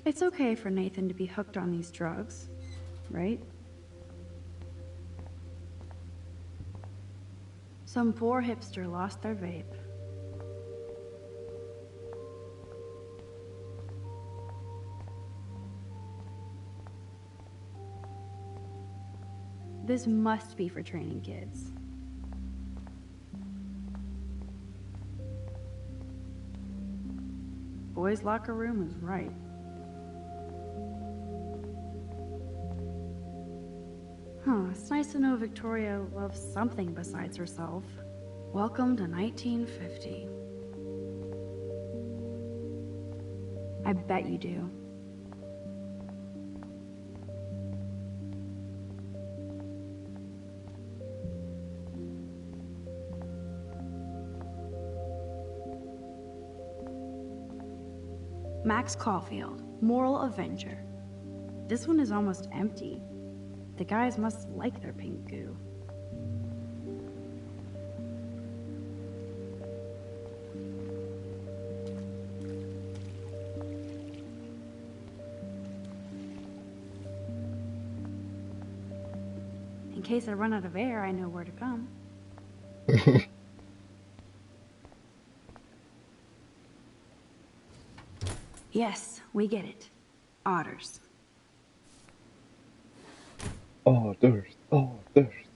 It's okay for Nathan to be hooked on these drugs, right? Some poor hipster lost their vape. This must be for training kids. Boys' locker room is right. Huh, it's nice to know Victoria loves something besides herself. Welcome to 1950. I bet you do. Max Caulfield, Moral Avenger. This one is almost empty. The guys must like their pink goo. In case I run out of air, I know where to come. Yes, we get it. Otters. oh, thirst. Oh, thirst.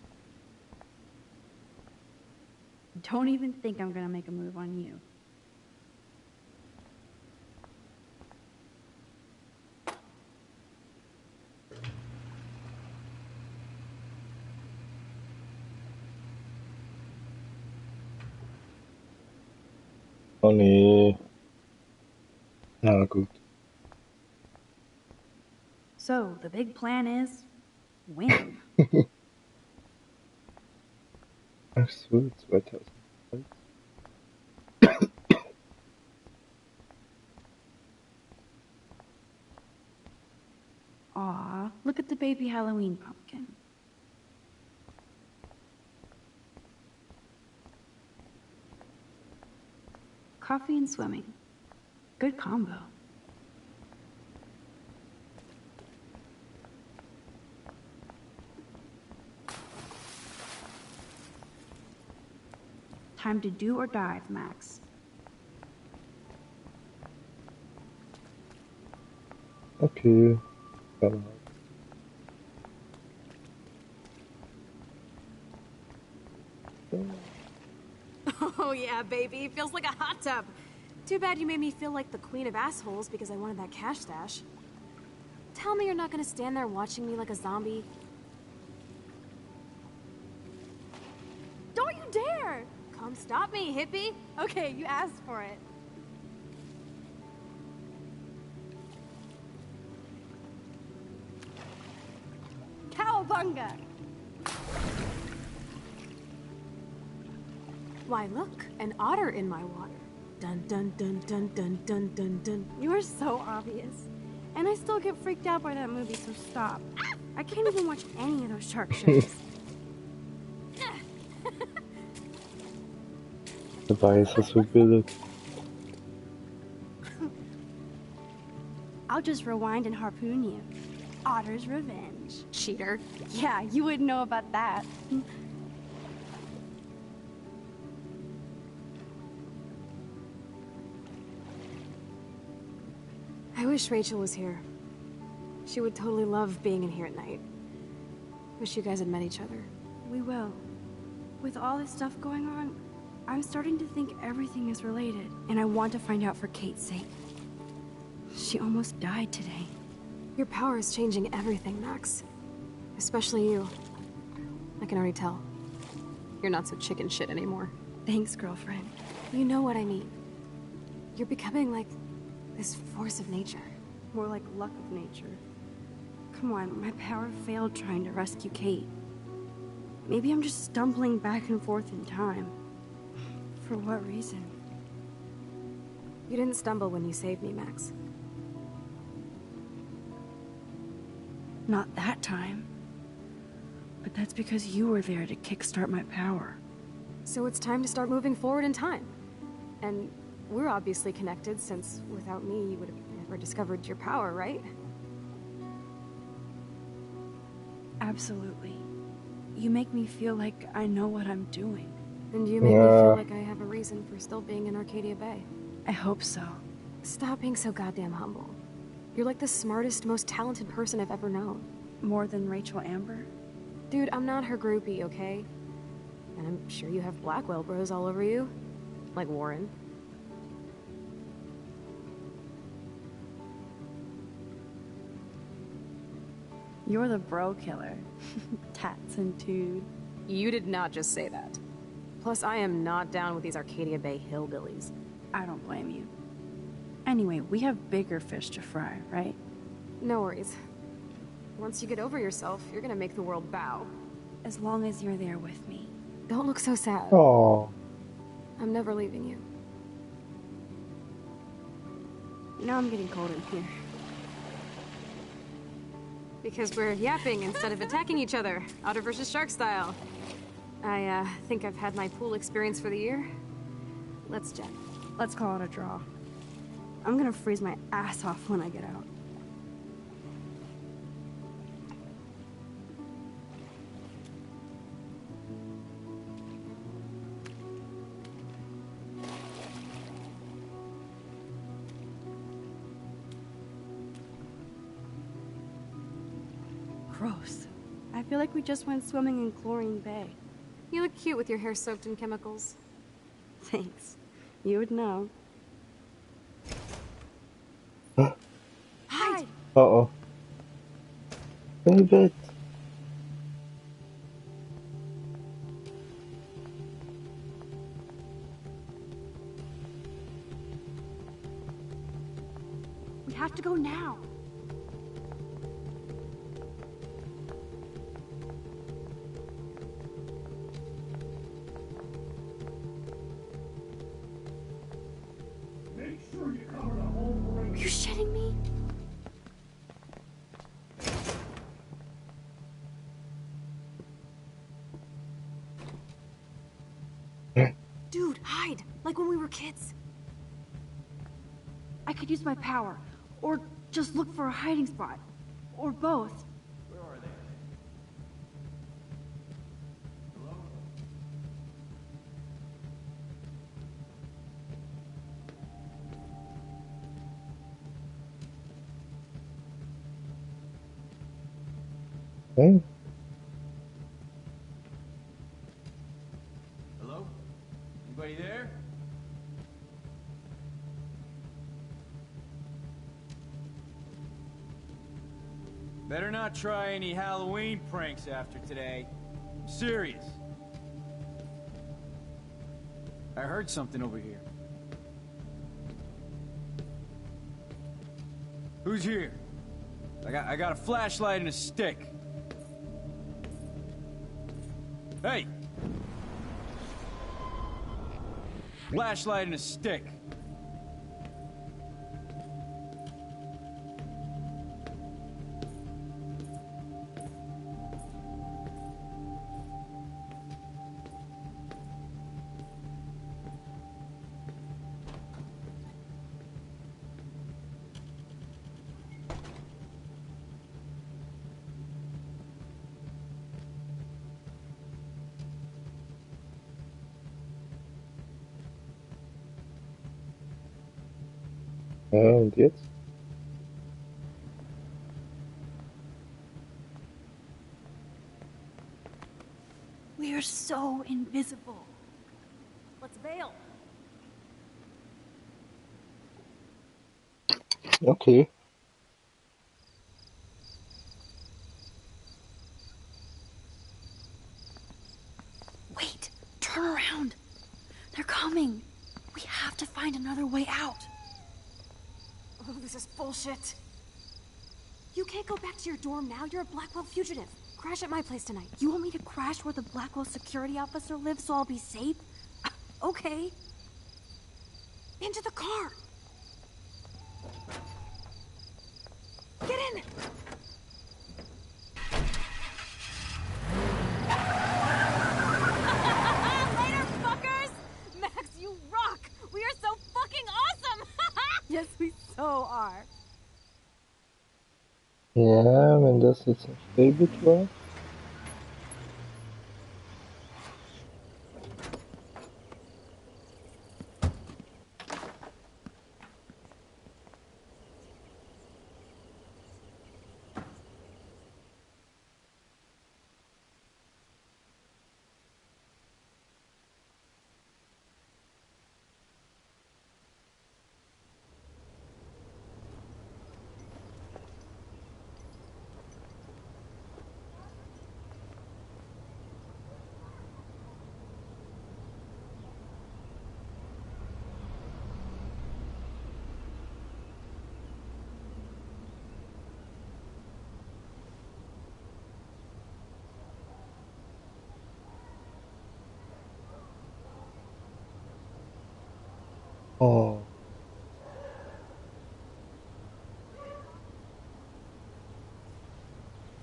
Don't even think I'm gonna make a move on you. Oh nee. Na gut. So, the big plan is win. Ach so, 2000. Aw, look at the baby Halloween pumpkin. Coffee and swimming. Good combo. Time to do or dive, Max. Okay. Come on. Oh yeah, baby. Feels like a hot tub. Too bad you made me feel like the queen of assholes because I wanted that cash stash. Tell me you're not gonna stand there watching me like a zombie. Don't you dare! Come stop me, hippie. Okay, you asked for it. Cowabunga! Why, look, an otter in my water. Dun dun dun dun dun dun dun dun. You are so obvious. And I still get freaked out by that movie, so stop. I can't even watch any of those shark shows. Dabei ist das so billig. I'll just rewind and harpoon you. Otter's Revenge. Cheater. Yeah, you wouldn't know about that. I wish Rachel was here. She would totally love being in here at night. Wish you guys had met each other. We will. With all this stuff going on, I'm starting to think everything is related, and I want to find out for Kate's sake. She almost died today. Your power is changing everything, Max. Especially you. I can already tell. You're not so chicken shit anymore. Thanks, girlfriend. You know what I mean. You're becoming like this force of nature. More like luck of nature. Come on, my power failed trying to rescue Kate. Maybe I'm just stumbling back and forth in time. For what reason? You didn't stumble when you saved me, Max. Not that time. But that's because you were there to kickstart my power. So it's time to start moving forward in time. And we're obviously connected, since without me, you would have never discovered your power, right? Absolutely. You make me feel like I know what I'm doing. And you make me feel like I have a reason for still being in Arcadia Bay. I hope so. Stop being so goddamn humble. You're like the smartest, most talented person I've ever known. More than Rachel Amber? Dude, I'm not her groupie, okay? And I'm sure you have Blackwell bros all over you. Like Warren. You're the bro killer. Tats and Tood. You did not just say that. Plus, I am not down with these Arcadia Bay hillbillies. I don't blame you. Anyway, we have bigger fish to fry, right? No worries. Once you get over yourself, you're gonna make the world bow. As long as you're there with me. Don't look so sad. Oh, I'm never leaving you. Now I'm getting cold in here. Because we're yapping instead of attacking each other, Otter versus Shark style. I think I've had my pool experience for the year. Let's jet. Let's call it a draw. I'm gonna freeze my ass off when I get out. Gross. I feel like we just went swimming in Chlorine Bay. You look cute with your hair soaked in chemicals. Thanks. You would know. Hide! uh-oh. David. We have to go now. Are you shitting me? Dude, hide! Like when we were kids. I could use my power, or just look for a hiding spot, or both. Where are they? Hello? Hey. Hello? Anybody there? Better not try any Halloween pranks after today. I'm serious. I heard something over here. Who's here? I got a flashlight and a stick. Hey! Flashlight and a stick. Ja, und jetzt? We are so invisible. Let's bail. Okay. Wait, turn around. They're coming. We have to find another way out. Oh, this is bullshit. You can't go back to your dorm now. You're a Blackwell fugitive. Crash at my place tonight. You want me to crash where the Blackwell security officer lives so I'll be safe? Okay. Into the car. Get in. Later, fuckers! Max, you rock! We are so fucking awesome! Yes, we so are. Ja, wenn das jetzt ein Freibild war. Oh.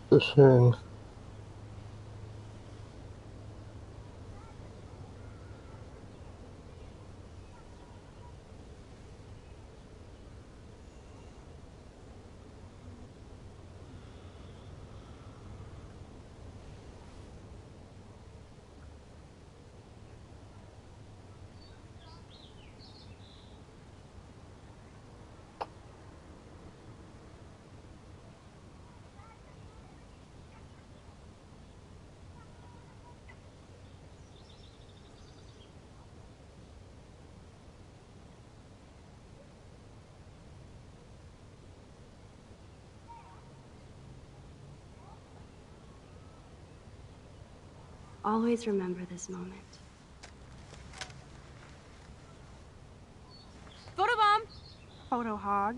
So schön. Always remember this moment. Photobomb! Photo hog.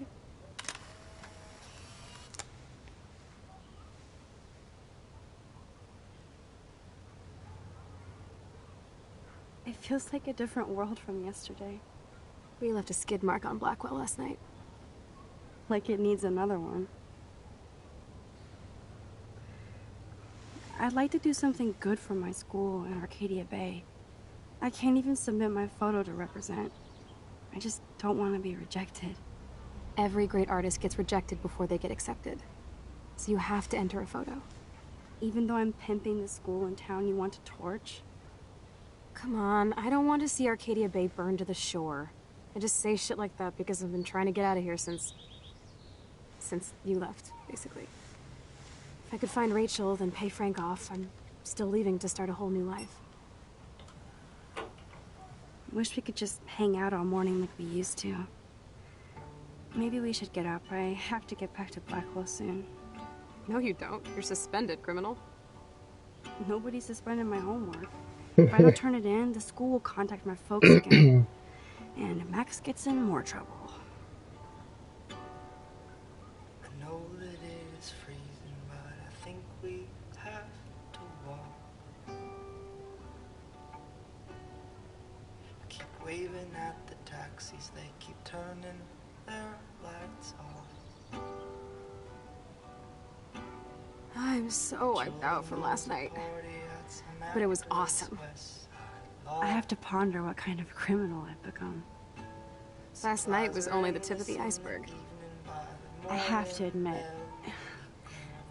It feels like a different world from yesterday. We left a skid mark on Blackwell last night. Like it needs another one. I'd like to do something good for my school in Arcadia Bay. I can't even submit my photo to represent. I just don't want to be rejected. Every great artist gets rejected before they get accepted. So you have to enter a photo. Even though I'm pimping the school in town you want to torch? Come on, I don't want to see Arcadia Bay burned to the shore. I just say shit like that because I've been trying to get out of here since you left, basically. If I could find Rachel, then pay Frank off, I'm still leaving to start a whole new life. Wish we could just hang out all morning like we used to. Maybe we should get up. I have to get back to Blackwell soon. No, you don't. You're suspended, criminal. Nobody suspended my homework. If I don't turn it in, the school will contact my folks again. And Max gets in more trouble. I know that it is freezing, but I think we have to walk. I keep waving at the taxis, they keep turning their lights off. I'm so wiped out from last night. But it was awesome. I have to ponder what kind of criminal I've become. Last night was only the tip of the iceberg. I have to admit,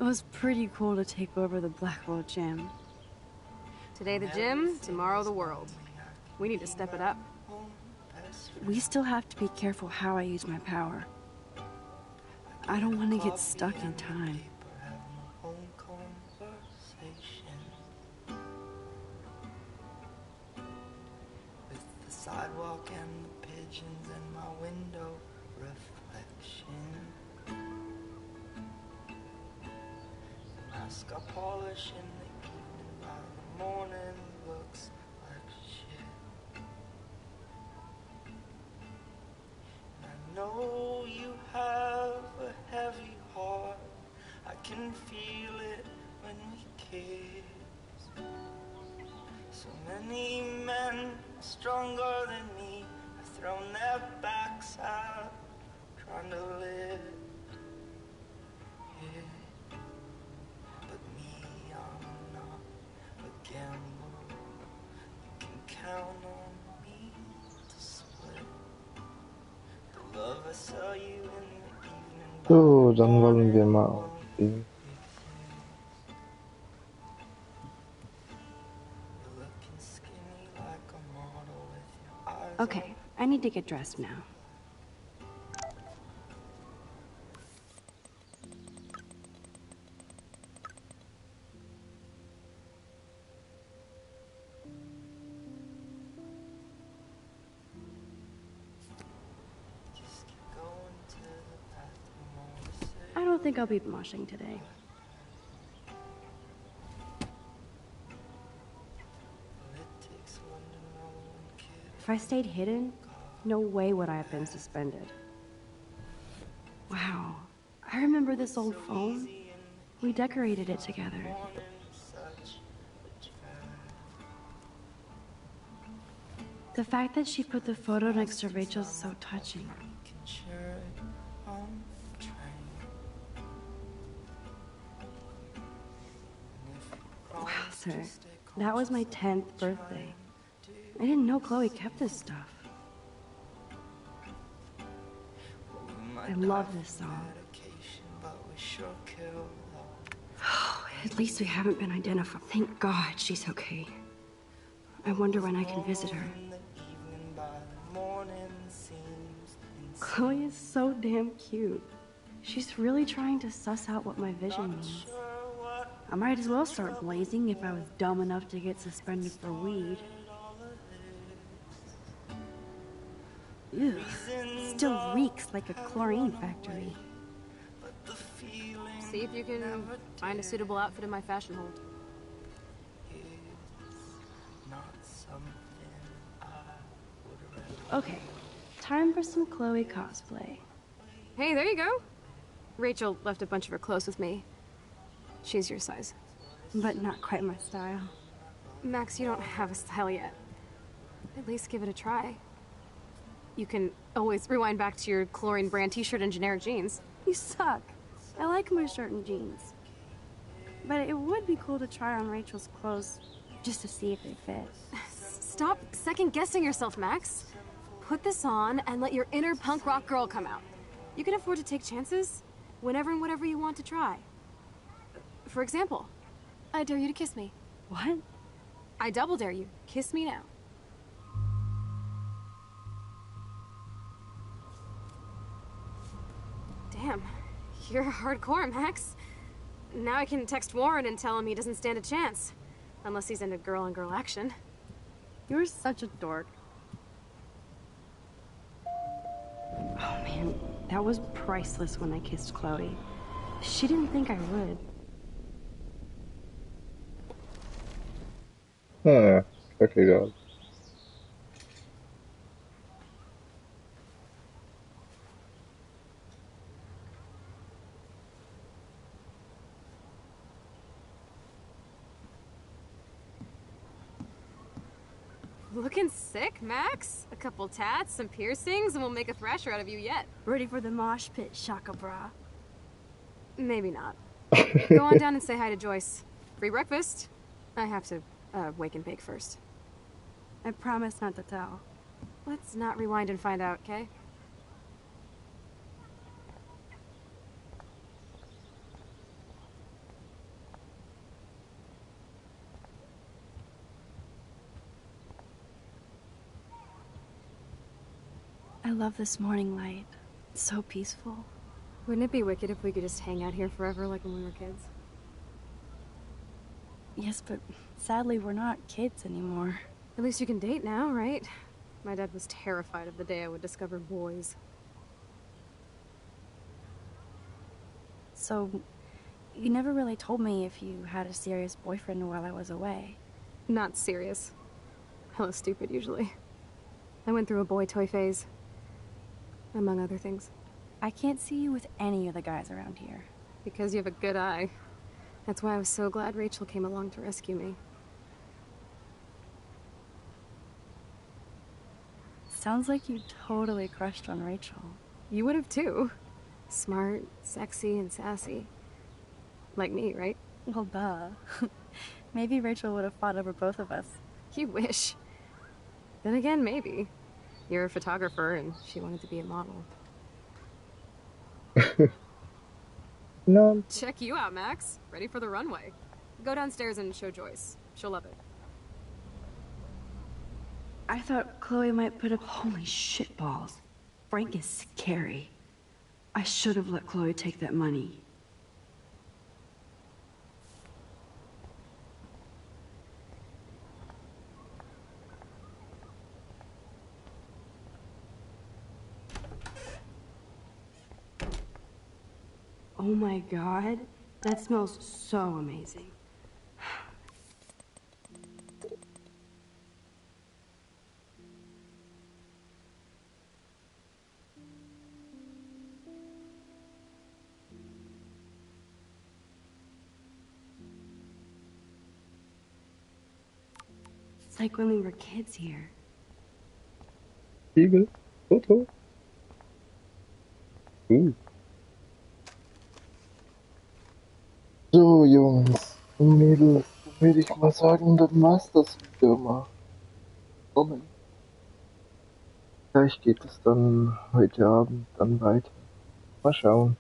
it was pretty cool to take over the Blackwell gym. Today the gym, tomorrow the world. We need to step it up. we still have to be careful how I use my power. I don't want to get stuck in time. With the sidewalk and the pigeons and my window reflection. Mask I polish in the evening, by the morning looks like shit. And I know you have a heavy heart, I can feel it when we kiss. So many men stronger than me have thrown their backs out, trying to live. Yeah. But me, I'm not a gamble. You can count on me to split the love I saw you in the evening. So, dann wollen wir mal aufstehen. You're looking skinny like a model with your eyes. Okay, I need to get dressed now. Just keep going to the bathroom on the city. I don't think I'll be moshing today. It takes one to know one kid. If I stayed hidden, no way would I have been suspended. Wow, I remember this old phone. We decorated it together. Morning, such a drag. The fact that she put the photo next to Rachel's is so touching. Can share it on the train. And if you promise Wowzer, to stay that was my 10th birthday. I didn't know Chloe kept this stuff. I love this song. medication, but we sure kill At least we haven't been identified. Thank God she's okay. I wonder when I can visit her. in the evening. By the morning seems insane. Chloe is so damn cute. She's really trying to suss out what my vision means. Sure what I might as well start blazing if I was dumb enough to get suspended for weed. all of Ew, still reeks like a chlorine factory. but the feeling See if you can find a suitable outfit in my fashion hold. is not something I would rather. Okay, time for some Chloe cosplay. Hey, there you go. Rachel left a bunch of her clothes with me. She's your size. But not quite my style. Max, you don't have a style yet. At least give it a try. You can always rewind back to your chlorine brand t-shirt and generic jeans. You suck. I like my shirt and jeans. But it would be cool to try on Rachel's clothes just to see if they fit. Stop second-guessing yourself, Max. Put this on and let your inner punk rock girl come out. You can afford to take chances whenever and whatever you want to try. For example, I dare you to kiss me. What? I double dare you. Kiss me now. Damn, you're hardcore, Max. Now I can text Warren and tell him he doesn't stand a chance. Unless he's into girl-on-girl action. You're such a dork. Oh man, that was priceless when I kissed Chloe. She didn't think I would. Kackegal. Looking sick, Max? A couple tats, some piercings, and we'll make a thrasher out of you yet. Ready for the mosh pit, Shaka Bra. Maybe not. Go on down and say hi to Joyce. Free breakfast. I have to wake and bake first. I promise not to tell. Let's not rewind and find out, okay? love this morning light. It's so peaceful. Wouldn't it be wicked if we could just hang out here forever like when we were kids? Yes, but sadly we're not kids anymore. At least you can date now, right? My dad was terrified of the day I would discover boys. So, you never really told me if you had a serious boyfriend while I was away. Not serious. Hella stupid, usually. I went through a boy toy phase. Among other things. I can't see you with any of the guys around here. Because you have a good eye. That's why I was so glad Rachel came along to rescue me. Sounds like you totally crushed on Rachel. You would have too. Smart, sexy, and sassy. Like me, right? Well, duh. Maybe Rachel would have fought over both of us. You wish. Then again, maybe. You're a photographer and she wanted to be a model. No. Check you out, Max. Ready for the runway. Go downstairs and show Joyce. She'll love it. I thought Chloe might put up. Holy shitballs. Frank is scary. I should have let Chloe take that money. Oh my god, that smells so amazing. It's like when we were kids here. Spiegel, Foto. So, Jungs und Mädels, würde ich mal sagen, dann war's das wieder mal. Moment. Vielleicht geht es dann heute Abend dann weiter. Mal schauen.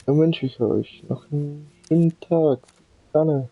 Dann wünsche ich euch noch einen schönen Tag. Bis dann.